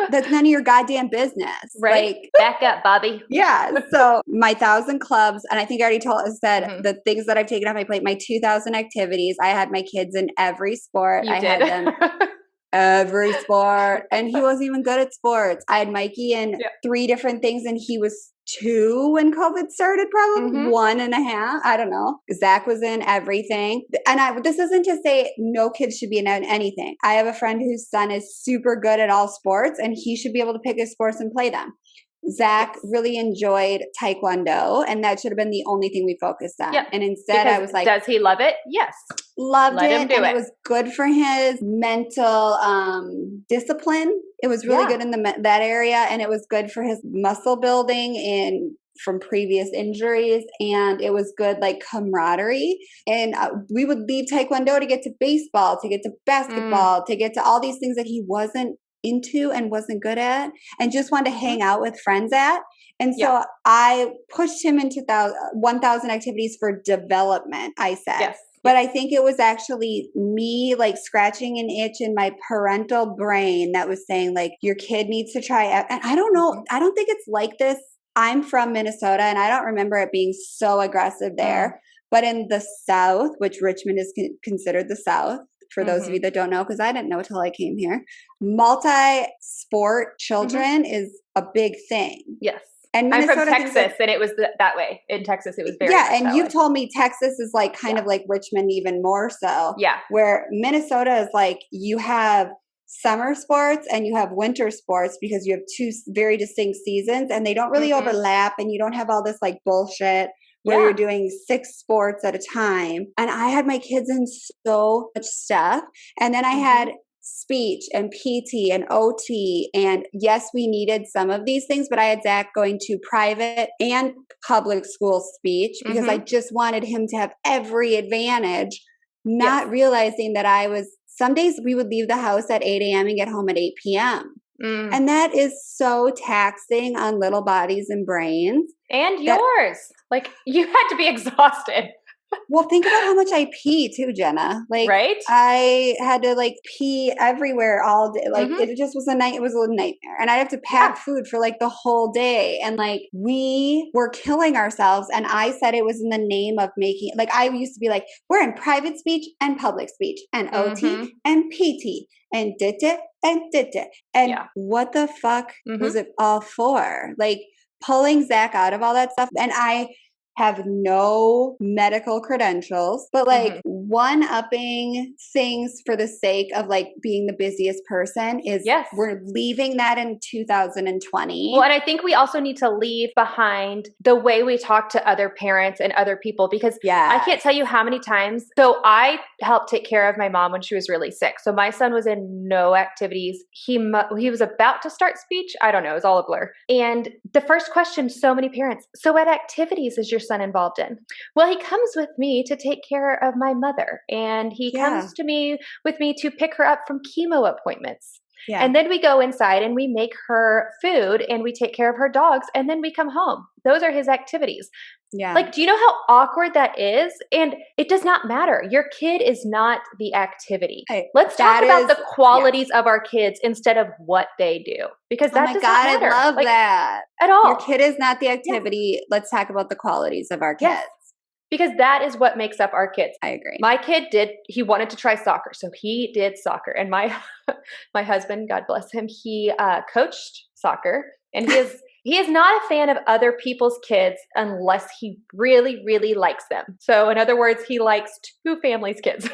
S2: that's none of your goddamn business.
S1: Right. Like, back up, Bobby.
S2: Yeah. So my 1,000 clubs, and I think I already said the things that I've taken off my plate, my 2,000 activities. I had my kids in every sport. I had them every sport, and he wasn't even good at sports. I had Mikey in 3 different things, and he was 2 when COVID started, probably 1.5. I don't know. Zach was in everything. And this isn't to say no kids should be in anything. I have a friend whose son is super good at all sports, and he should be able to pick his sports and play them. Zach really enjoyed Taekwondo, and that should have been the only thing we focused on. And instead, I was like,
S1: does he love it? Yes.
S2: Loved it. And it was good for his mental discipline. It was really good in that area, and it was good for his muscle building from previous injuries, and it was good like camaraderie. And we would leave Taekwondo to get to baseball, to get to basketball, to get to all these things that he wasn't into and wasn't good at and just wanted to hang out with friends at. And so I pushed him into 1,000 activities for development, I said. Yes. But I think it was actually me like scratching an itch in my parental brain that was saying like, your kid needs to try out. And I don't know. I don't think it's like this. I'm from Minnesota and I don't remember it being so aggressive there. But in the South, which Richmond is considered the South, for those of you that don't know, because I didn't know till I came here, multi-sport children is a big thing.
S1: Yes. And I'm from Texas, and it was that way. In Texas, it was very
S2: and you've told me Texas is like kind of like Richmond, even more so.
S1: Yeah.
S2: Where Minnesota is like you have summer sports and you have winter sports because you have 2 very distinct seasons, and they don't really overlap, and you don't have all this like bullshit where you're doing 6 sports at a time. And I had my kids in so much stuff, and then I had speech and PT and OT. And yes, we needed some of these things, but I had Zach going to private and public school speech because I just wanted him to have every advantage, not realizing that I was some days we would leave the house at 8 a.m. and get home at 8 p.m. And that is so taxing on little bodies and brains.
S1: And yours. Like, you had to be exhausted.
S2: Well, think about how much I pee too, Jenna. Like,
S1: right?
S2: I had to like pee everywhere all day. Like, it just was it was a nightmare. And I have to pack food for like the whole day. And like, we were killing ourselves. And I said it was in the name of making, like, I used to be like, we're in private speech and public speech and OT and PT and did it and did it. And what the fuck was it all for? Like, pulling Zach out of all that stuff. And I have no medical credentials, but like one-upping things for the sake of like being the busiest person is we're leaving that in 2020.
S1: Well, and I think we also need to leave behind the way we talk to other parents and other people, because I can't tell you how many times. So I helped take care of my mom when she was really sick. So my son was in no activities. He was about to start speech. I don't know. It was all a blur. And the first question, so many parents, so what activities is your son involved in? Well, he comes with me to take care of my mother, and he comes with me to pick her up from chemo appointments. And then we go inside and we make her food and we take care of her dogs, and then we come home. Those are his activities. Like, do you know how awkward that is? And it does not matter. Your kid is not the activity. Let's talk about the qualities of our kids instead of what they do, because that does not matter.
S2: I love that
S1: at all.
S2: Your kid is not the activity. Let's talk about the qualities of our kids.
S1: Because that is what makes up our kids.
S2: I agree.
S1: My kid he wanted to try soccer. So he did soccer. And my husband, God bless him, he coached soccer. And he is not a fan of other people's kids unless he really, really likes them. So in other words, he likes two families' kids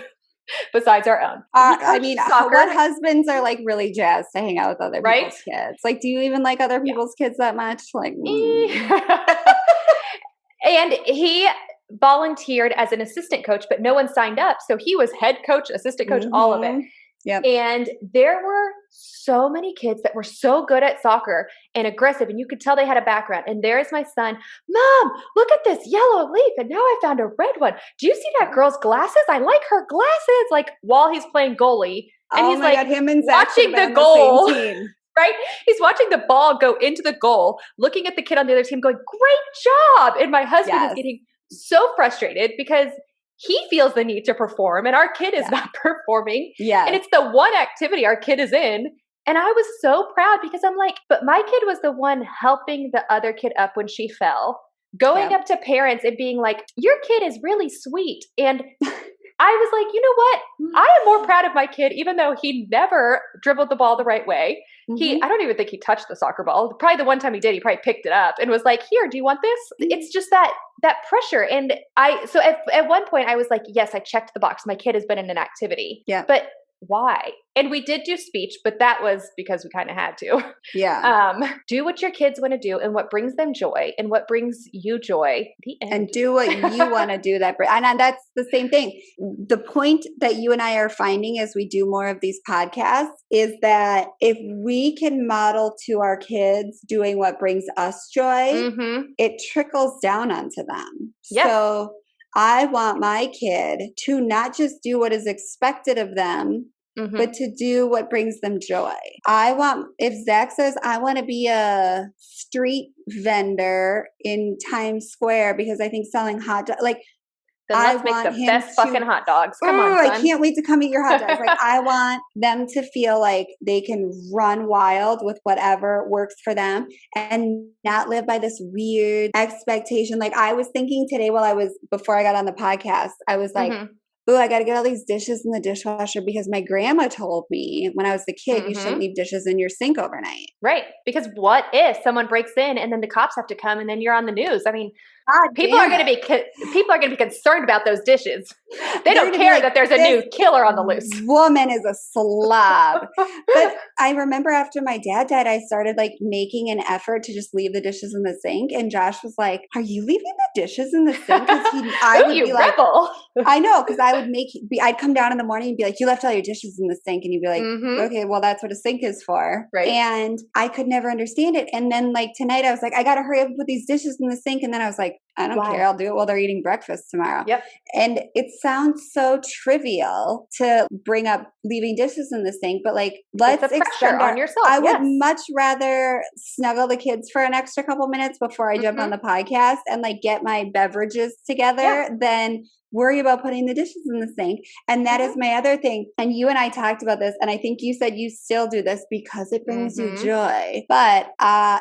S1: besides our own.
S2: I mean, what husbands are like really jazzed to hang out with other people's kids? Like, do you even like other people's kids that much? Like,
S1: And he volunteered as an assistant coach, but no one signed up. So he was head coach, assistant coach, all of it. And there were so many kids that were so good at soccer and aggressive, and you could tell they had a background. And there's my son, Mom, look at this yellow leaf. And now I found a red one. Do you see that girl's glasses? I like her glasses. Like, while he's playing goalie. And he's like
S2: him and Zach
S1: watching the goal. Right? He's watching the ball go into the goal, looking at the kid on the other team going, great job. And my husband is getting so frustrated because he feels the need to perform and our kid is not performing. And it's the one activity our kid is in. And I was so proud because I'm like, but my kid was the one helping the other kid up when she fell, going up to parents and being like, your kid is really sweet. And I was like, you know what? I am more proud of my kid, even though he never dribbled the ball the right way. I don't even think he touched the soccer ball. Probably the one time he did, he probably picked it up and was like, here, do you want this? It's just that pressure. And so at one point I was like, yes, I checked the box. My kid has been in an activity. But why? And we did do speech, but that was because we kind of had to. Do what your kids want to do and what brings them joy and what brings you joy. The end.
S2: And do what you want to do. And that's the same thing. The point that you and I are finding as we do more of these podcasts is that if we can model to our kids doing what brings us joy, it trickles down onto them. So I want my kid to not just do what is expected of them, but to do what brings them joy. If Zach says, I want to be a street vendor in Times Square because I think selling hot dogs, like,
S1: then let's make the best fucking hot dogs. Come on, son.
S2: I can't wait to come eat your hot dogs. Like, I want them to feel like they can run wild with whatever works for them and not live by this weird expectation. Like, I was thinking today before I got on the podcast, I was like, ooh, I got to get all these dishes in the dishwasher because my grandma told me when I was a kid, you shouldn't leave dishes in your sink overnight.
S1: Right. Because what if someone breaks in and then the cops have to come and then you're on the news? I mean, people are going to be concerned about those dishes. They don't care that there's a new killer on the loose.
S2: Woman is a slob. But I remember after my dad died, I started like making an effort to just leave the dishes in the sink. And Josh was like, "Are you leaving the dishes in the sink?" I would be like, I know, because I'd come down in the morning and be like, "You left all your dishes in the sink," and you'd be like, "Okay, well, that's what a sink is for." Right. And I could never understand it. And then like tonight, I was like, "I got to hurry up and put these dishes in the sink." And then I was like, I don't care. I'll do it while they're eating breakfast tomorrow.
S1: Yep.
S2: And it sounds so trivial to bring up leaving dishes in the sink, but like, let's
S1: extend on yourself.
S2: I would much rather snuggle the kids for an extra couple minutes before I jump on the podcast and like get my beverages together than worry about putting the dishes in the sink. And that is my other thing. And you and I talked about this, and I think you said you still do this because it brings you joy, but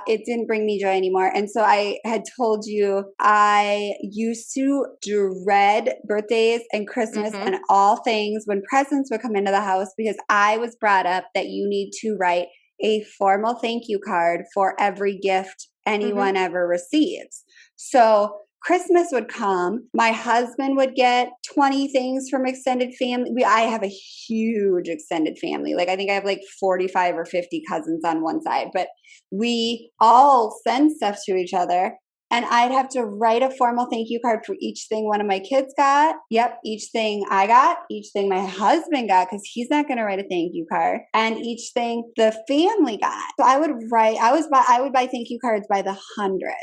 S2: it didn't bring me joy anymore. And so I had told you I used to dread birthdays and Christmas and all things when presents would come into the house, because I was brought up that you need to write a formal thank you card for every gift anyone ever receives. So Christmas would come, my husband would get 20 things from extended family. I have a huge extended family. Like I think I have like 45 or 50 cousins on one side, but we all send stuff to each other. And I'd have to write a formal thank you card for each thing one of my kids got. Yep. Each thing I got, each thing my husband got, because he's not going to write a thank you card, and each thing the family got. So I would buy thank you cards by the hundreds.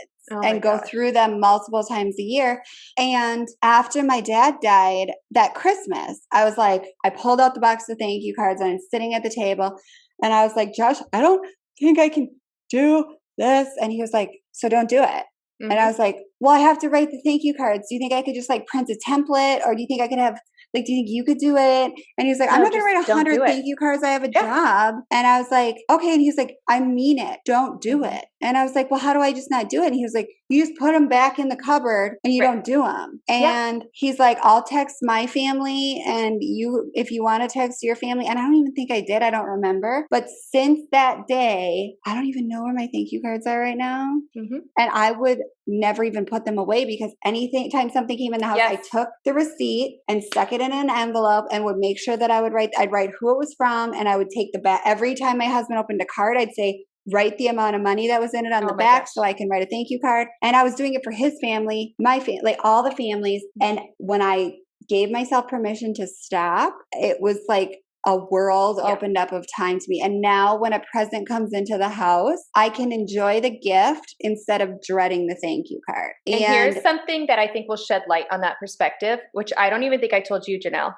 S2: And go through them multiple times a year. And after my dad died that Christmas, I was like, I pulled out the box of thank you cards and I'm sitting at the table. And I was like, Josh, I don't think I can do this. And he was like, so don't do it. And I was like, well, I have to write the thank you cards. Do you think I could just like print a template? Or do you think I could have, like, do you think you could do it? And he was like, I'm not going to write 100 thank you cards. I have a job. And I was like, okay. And he was like, I mean it. Don't do it. And I was like, well, how do I just not do it? And he was like, you just put them back in the cupboard and you don't do them. And he's like, I'll text my family, and you, if you want to text your family. And I don't even think I did. I don't remember. But since that day, I don't even know where my thank you cards are right now. And I would never even put them away, because anytime something came in the house, I took the receipt and stuck it in an envelope and would make sure that I'd write who it was from. And I would take the back. Every time my husband opened a card, I'd say, write the amount of money that was in it on the back so I can write a thank you card. And I was doing it for his family, my family, like all the families. And when I gave myself permission to stop, it was like a world opened up of time to me. And now when a present comes into the house, I can enjoy the gift instead of dreading the thank you card.
S1: And here's something that I think will shed light on that perspective, which I don't even think I told you, Jenelle.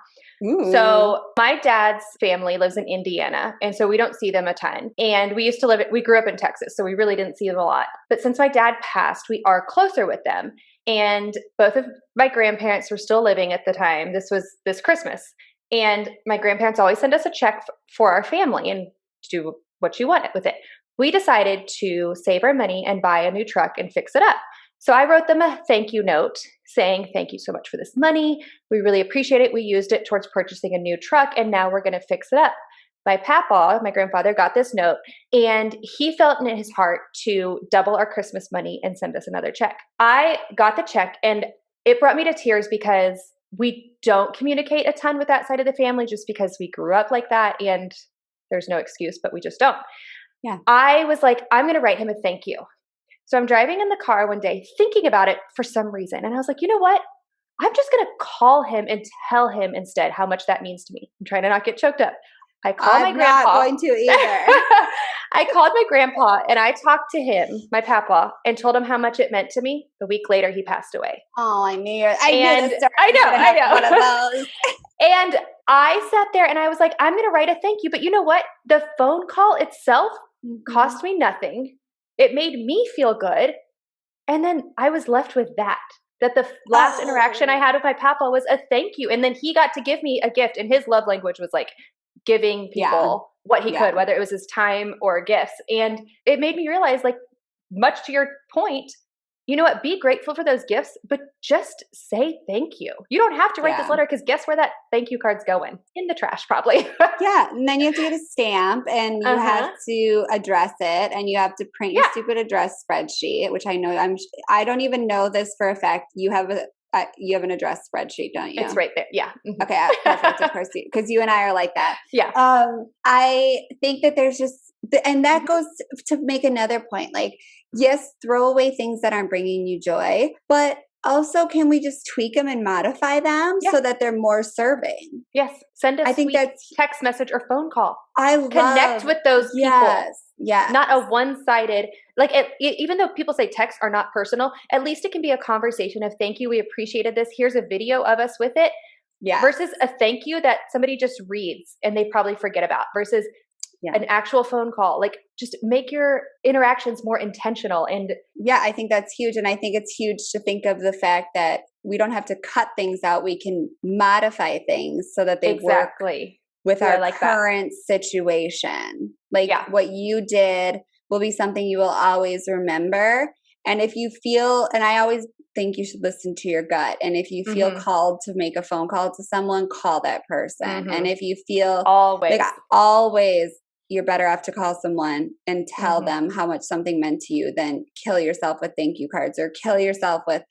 S1: So my dad's family lives in Indiana, and so we don't see them a ton. And we grew up in Texas, so we really didn't see them a lot. But since my dad passed, we are closer with them. And both of my grandparents were still living at the time. This was this Christmas. And my grandparents always send us a check for our family and do what you want with it. We decided to save our money and buy a new truck and fix it up. So I wrote them a thank you note saying, thank you so much for this money. We really appreciate it. We used it towards purchasing a new truck, and now we're going to fix it up. My papa, my grandfather, got this note, and he felt in his heart to double our Christmas money and send us another check. I got the check, and it brought me to tears, because we don't communicate a ton with that side of the family, just because we grew up like that, and there's no excuse, but we just don't. I was like, I'm going to write him a thank you. So I'm driving in the car one day thinking about it for some reason. And I was like, you know what? I'm just going to call him and tell him instead how much that means to me. I'm trying to not get choked up. I called my grandpa.
S2: I'm not going to either.
S1: I called my grandpa and I talked to him, my papa, and told him how much it meant to me. A week later, he passed away.
S2: Oh, I knew it. I
S1: know.
S2: One of those.
S1: And I sat there and I was like, I'm going to write a thank you. But you know what? The phone call itself cost me nothing. It made me feel good. And then I was left with that the last interaction I had with my papa was a thank you. And then he got to give me a gift, and his love language was like giving people what he could, whether it was his time or gifts. And it made me realize, like, much to your point, you know what? Be grateful for those gifts, but just say thank you. You don't have to write this letter, because guess where that thank you card's going? In the trash, probably.
S2: And then you have to get a stamp, and you have to address it, and you have to print your stupid address spreadsheet, which I know I don't even know this for a fact. You have an address spreadsheet, don't you?
S1: It's right there. Yeah.
S2: Okay. Perfect. Of course, because you and I are like that.
S1: Yeah.
S2: I think that there's just, and that goes to make another point. Like, yes, throw away things that aren't bringing you joy, but also, can we just tweak them and modify them so that they're more serving?
S1: Yes. Send a text message or phone call.
S2: Connect
S1: with those people. Not a one-sided, like even though people say texts are not personal, at least it can be a conversation of thank you, we appreciated this, here's a video of us with it. Versus a thank you that somebody just reads and they probably forget about, versus an actual phone call. Like, just make your interactions more intentional. And
S2: I think that's huge. And I think it's huge to think of the fact that we don't have to cut things out. We can modify things so that they work with our current situation. Like what you did will be something you will always remember. And if you feel, and I always think you should listen to your gut. And if you feel called to make a phone call to someone, call that person. And if you feel always you're better off to call someone and tell them how much something meant to you than kill yourself with thank you cards or kill yourself with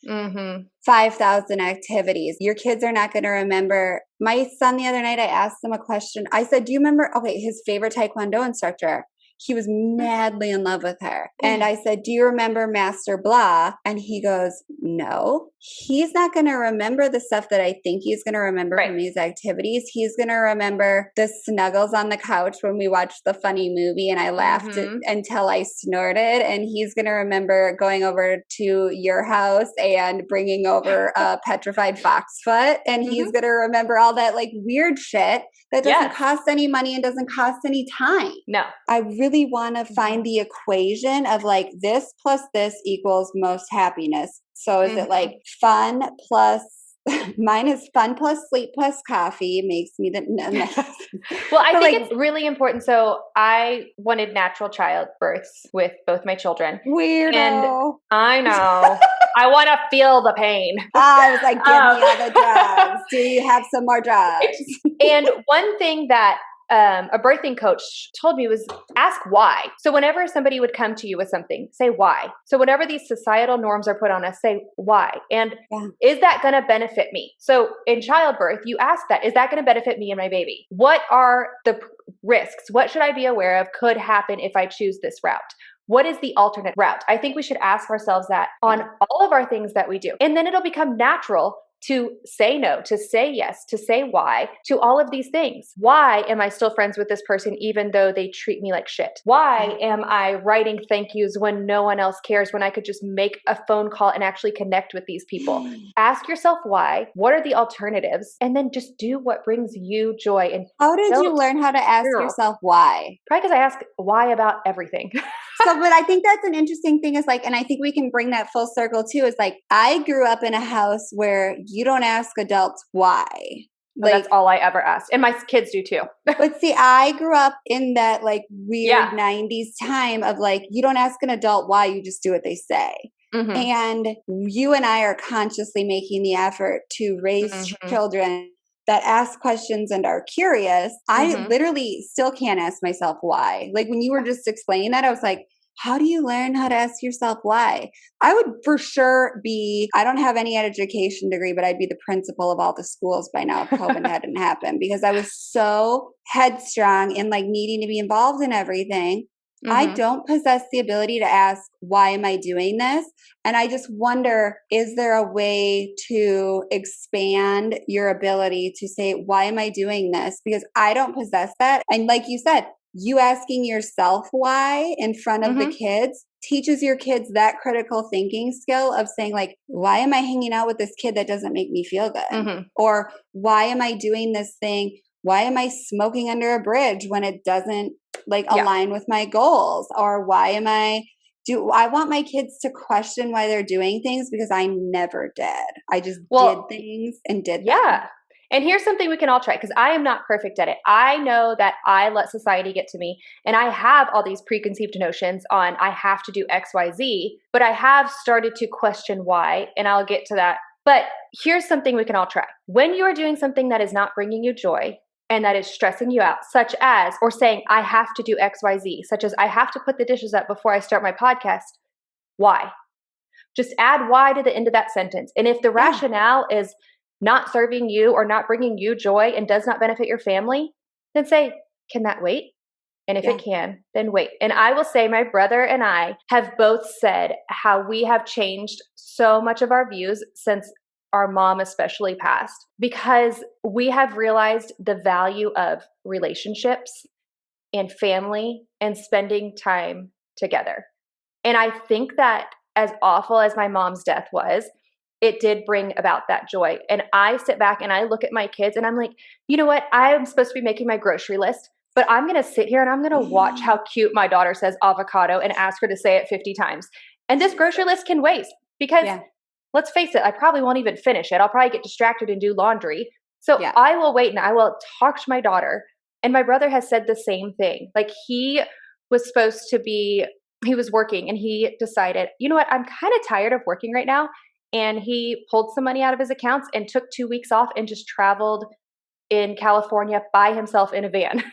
S2: 5,000 activities. Your kids are not going to remember. My son, the other night, I asked him a question. I said, do you remember, his favorite Taekwondo instructor? He was madly in love with her. And I said, do you remember Master Blah? And he goes, no. He's not going to remember the stuff that I think he's going to remember from these activities. He's going to remember the snuggles on the couch when we watched the funny movie and I laughed until I snorted. And he's going to remember going over to your house and bringing over a petrified fox foot. And he's going to remember all that like weird shit that doesn't cost any money and doesn't cost any time.
S1: No.
S2: I really want to find the equation of like this plus this equals most happiness. So is it like fun plus mine is fun plus sleep plus coffee makes me the
S1: well, I think it's really important. So I wanted natural childbirths with both my children.
S2: Weirdo.
S1: And I know. I want to feel the pain.
S2: I was like, give me all the drugs. Do you have some more drugs?
S1: And one thing that a birthing coach told me was ask why. So whenever somebody would come to you with something, say why. So whenever these societal norms are put on us, say why. And is that going to benefit me? So in childbirth, you ask that, is that going to benefit me and my baby? What are the risks? What should I be aware of could happen if I choose this route? What is the alternate route? I think we should ask ourselves that on all of our things that we do. And then it'll become natural to say no, to say yes, to say why, to all of these things. Why am I still friends with this person even though they treat me like shit? Why am I writing thank yous when no one else cares, when I could just make a phone call and actually connect with these people? Ask yourself why, what are the alternatives, and then just do what brings you joy. And
S2: how did you learn how to ask yourself why?
S1: Probably because I ask why about everything.
S2: But I think that's an interesting thing is like, and I think we can bring that full circle too, is like, I grew up in a house where you don't ask adults why.
S1: Like, that's all I ever asked. And my kids do too.
S2: But see, I grew up in that like weird 90s time of like, you don't ask an adult why, you just do what they say. And you and I are consciously making the effort to raise children that ask questions and are curious. I literally still can't ask myself why. Like when you were just explaining that, I was like, how do you learn how to ask yourself why? I would for sure be, I don't have any education degree, but I'd be the principal of all the schools by now if COVID hadn't happened, because I was so headstrong in like needing to be involved in everything. I don't possess the ability to ask, why am I doing this? And I just wonder, is there a way to expand your ability to say, why am I doing this? Because I don't possess that. And like you said, you asking yourself why in front of the kids teaches your kids that critical thinking skill of saying like, why am I hanging out with this kid that doesn't make me feel good? Or why am I doing this thing? Why am I smoking under a bridge when it doesn't like align with my goals? Or why am I want my kids to question why they're doing things, because I never did. I just did things and did them.
S1: And here's something we can all try, because I am not perfect at it. I know that I let society get to me, and I have all these preconceived notions on I have to do X, Y, Z, but I have started to question why, and I'll get to that. But here's something we can all try. When you are doing something that is not bringing you joy and that is stressing you out, such as, or saying, I have to do X, Y, Z, such as I have to put the dishes up before I start my podcast, why? Just add why to the end of that sentence. And if the rationale is not serving you or not bringing you joy and does not benefit your family, then say, can that wait? And if it can, then wait. And I will say my brother and I have both said how we have changed so much of our views since our mom especially passed, because we have realized the value of relationships and family and spending time together. And I think that as awful as my mom's death was, it did bring about that joy. And I sit back and I look at my kids and I'm like, you know what? I'm supposed to be making my grocery list, but I'm going to sit here and I'm going to watch how cute my daughter says avocado and ask her to say it 50 times. And this grocery list can wait because let's face it, I probably won't even finish it. I'll probably get distracted and do laundry. So I will wait and I will talk to my daughter. And my brother has said the same thing. Like he was working and he decided, you know what? I'm kind of tired of working right now. And he pulled some money out of his accounts and took 2 weeks off and just traveled in California by himself in a van.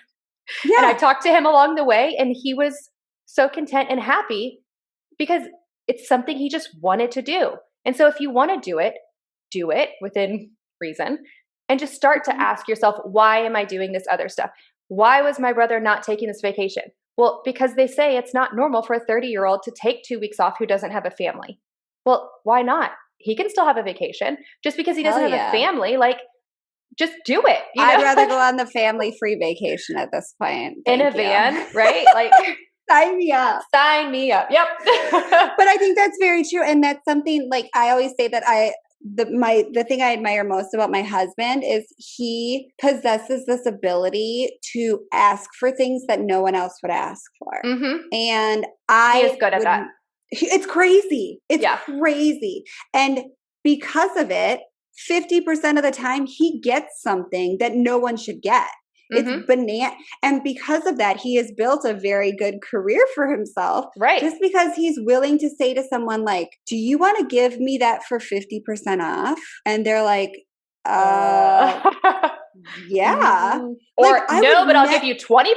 S1: Yeah. And I talked to him along the way and he was so content and happy because it's something he just wanted to do. And so if you want to do it within reason and just start to ask yourself, why am I doing this other stuff? Why was my brother not taking this vacation? Well, because they say it's not normal for a 30-year-old to take 2 weeks off who doesn't have a family. Well, why not? He can still have a vacation just because he doesn't have a family. Like, just do it.
S2: I'd rather go on the family-free vacation at this point.
S1: In a van, right? Like,
S2: sign me up.
S1: Sign me up. Yep.
S2: But I think that's very true. And that's something, like, I always say that the thing I admire most about my husband is he possesses this ability to ask for things that no one else would ask for. Mm-hmm. And
S1: he is good at that.
S2: It's crazy. It's crazy. And because of it, 50% of the time he gets something that no one should get. It's banana. And because of that, he has built a very good career for himself.
S1: Right.
S2: Just because he's willing to say to someone like, do you want to give me that for 50% off? And they're like, yeah.
S1: Or like, no, but I'll give you 25%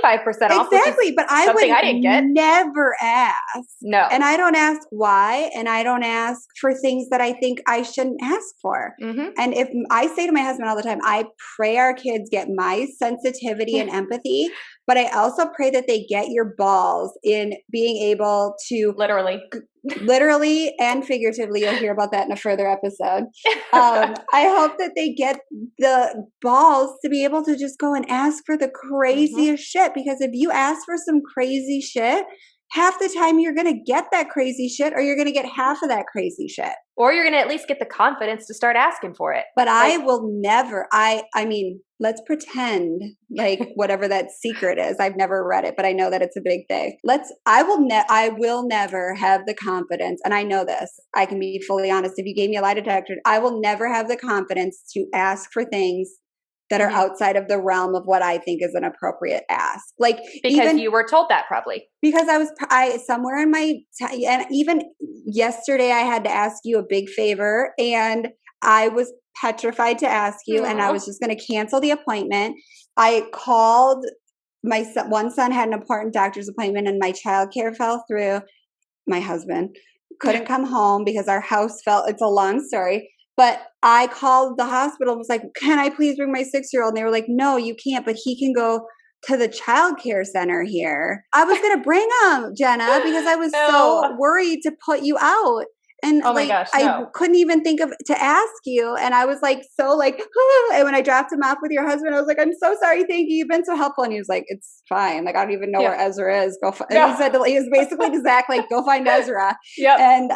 S1: off.
S2: Exactly. But I didn't get. Never ask.
S1: No.
S2: And I don't ask why. And I don't ask for things that I think I shouldn't ask for. Mm-hmm. And if I say to my husband all the time, I pray our kids get my sensitivity and empathy, but I also pray that they get your balls in being able to literally and figuratively, you'll hear about that in a further episode. I hope that they get the balls to be able to just go and ask for the craziest shit. Because if you ask for some crazy shit, half the time you're going to get that crazy shit, or you're going to get half of that crazy shit.
S1: Or you're going to at least get the confidence to start asking for it.
S2: But I will never, I mean, let's pretend like whatever that secret is. I've never read it, but I know that it's a big thing. I will never have the confidence. And I know this, I can be fully honest. If you gave me a lie detector, I will never have the confidence to ask for things that are outside of the realm of what I think is an appropriate ask. Like,
S1: because you were told that probably.
S2: Because I somewhere in and even yesterday I had to ask you a big favor and I was petrified to ask you. And I was just going to cancel the appointment. I called my son. One son had an important doctor's appointment and my childcare fell through. My husband couldn't come home because our house it's a long story. But I called the hospital and was like, can I please bring my 6-year-old? And they were like, no, you can't, but he can go to the childcare center here. I was going to bring him, Jenna, because I was so worried to put you out. And I couldn't even think to ask you. And I was like, and when I dropped him off with your husband, I was like, I'm so sorry. Thank you. You've been so helpful. And he was like, it's fine. Like, I don't even know where Ezra is. Go find. He said, he was basically to Zach, like, go find Ezra. Yep. And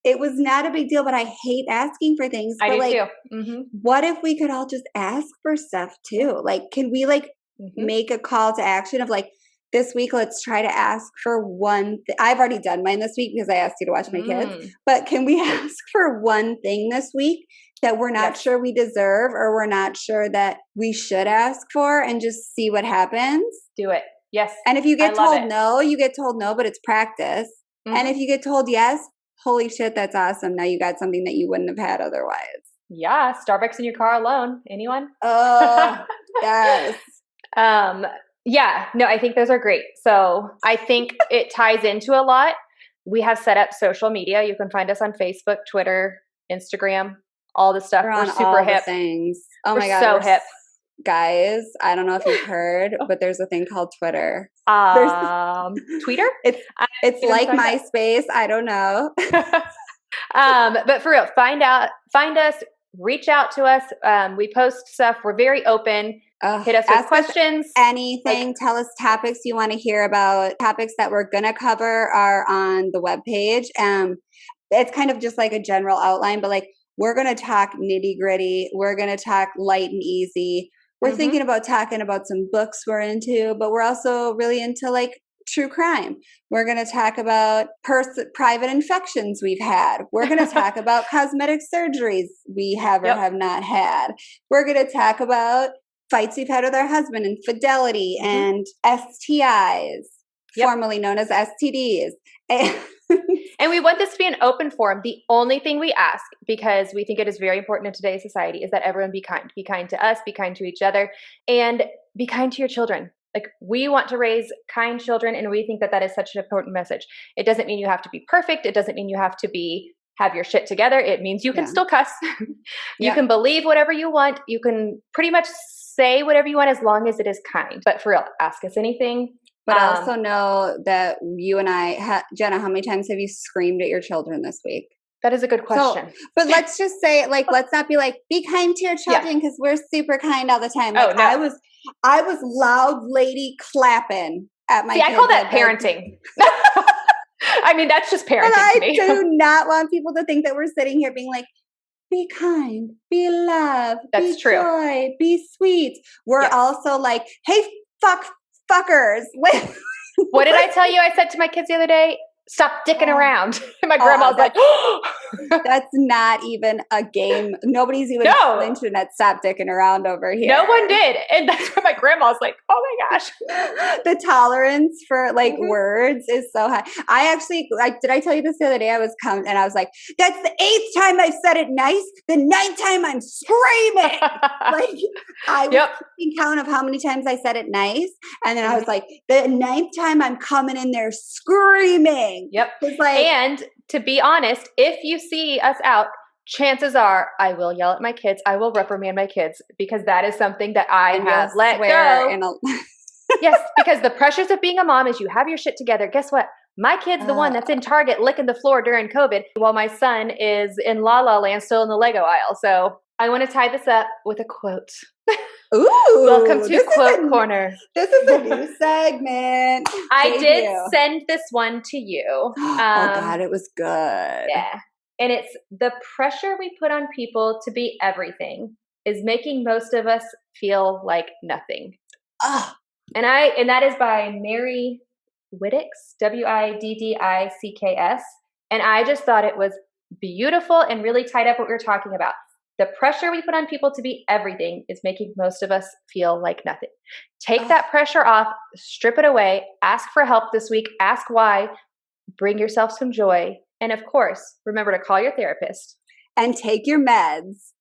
S2: it was not a big deal, but I hate asking for things.
S1: I do too.
S2: Mm-hmm. What if we could all just ask for stuff too? Like, can we make a call to action of like, this week, let's try to ask for one thing. I've already done mine this week because I asked you to watch my kids. But can we ask for one thing this week that we're not sure we deserve or we're not sure that we should ask for and just see what happens?
S1: Do it. Yes.
S2: And if you get told no, you get told no, but it's practice. Mm-hmm. And if you get told yes, holy shit, that's awesome. Now you got something that you wouldn't have had otherwise.
S1: Yeah. Starbucks in your car alone. Anyone?
S2: Oh, yes.
S1: Yeah, no, I think those are great. So I think it ties into a lot. We have set up social media. You can find us on Facebook, Twitter, Instagram, all the stuff. We're super hip.
S2: Things. Oh my God.
S1: So hip.
S2: Guys, I don't know if you've heard, but there's a thing called Twitter.
S1: Tweeter?
S2: It's like MySpace. I don't know.
S1: But for real, find us, reach out to us. We post stuff. We're very open. Hit us with questions.
S2: Anything. Tell us topics you want to hear about. Topics that we're going to cover are on the webpage. It's kind of just like a general outline, but like we're going to talk nitty gritty. We're going to talk light and easy. We're thinking about talking about some books we're into, but we're also really into like true crime. We're going to talk about private infections we've had. We're going to talk about cosmetic surgeries we have or have not had. We're going to talk about fights we've had with our husband, infidelity, and STIs, formerly known as STDs.
S1: And we want this to be an open forum. The only thing we ask, because we think it is very important in today's society, is that everyone be kind. Be kind to us, be kind to each other, and be kind to your children. Like, we want to raise kind children, and we think that that is such an important message. It doesn't mean you have to be perfect. It doesn't mean you have to have your shit together. It means you can still cuss. You can believe whatever you want. You can pretty much say whatever you want as long as it is kind. But for real, ask us anything.
S2: But also know that you and I, Jenna, how many times have you screamed at your children this week?
S1: That is a good question.
S2: So, but let's just say, like, let's not be like, be kind to your children because we're super kind all the time. Like, I was loud lady clapping at my kids.
S1: I call that parenting. I mean, that's just parenting to me.
S2: I do not want people to think that we're sitting here being like, be kind, be love, be joy, be sweet. We're also like, hey, fuckers.
S1: What did I tell you I said to my kids the other day? Stop dicking around. And my grandma was like,
S2: that's not even a game. Nobody's even flinching at stop dicking around over here.
S1: No one did. And that's why my grandma was like, oh my gosh.
S2: The tolerance for like words is so high. Did I tell you this the other day? I was coming and I was like, that's the 8th time I've said it nice. The 9th time I'm screaming. Like, I was keeping count of how many times I said it nice. And then I was like, the 9th time I'm coming in there screaming.
S1: Yep. And to be honest, if you see us out, chances are I will yell at my kids. I will reprimand my kids because that is something that I have let go. Yes, because the pressures of being a mom is you have your shit together. Guess what? My kid's the one that's in Target licking the floor during COVID while my son is in La La Land still in the Lego aisle. So I want to tie this up with a quote.
S2: Ooh,
S1: welcome to Quote Corner.
S2: This is a new segment.
S1: I did send this one to you.
S2: Oh God, it was good.
S1: Yeah. And it's the pressure we put on people to be everything is making most of us feel like nothing. And that is by Mary Widdicks, Widdicks. And I just thought it was beautiful and really tied up what we were talking about. The pressure we put on people to be everything is making most of us feel like nothing. Take that pressure off, strip it away, ask for help this week, ask why, bring yourself some joy. And of course, remember to call your therapist.
S2: And take your meds.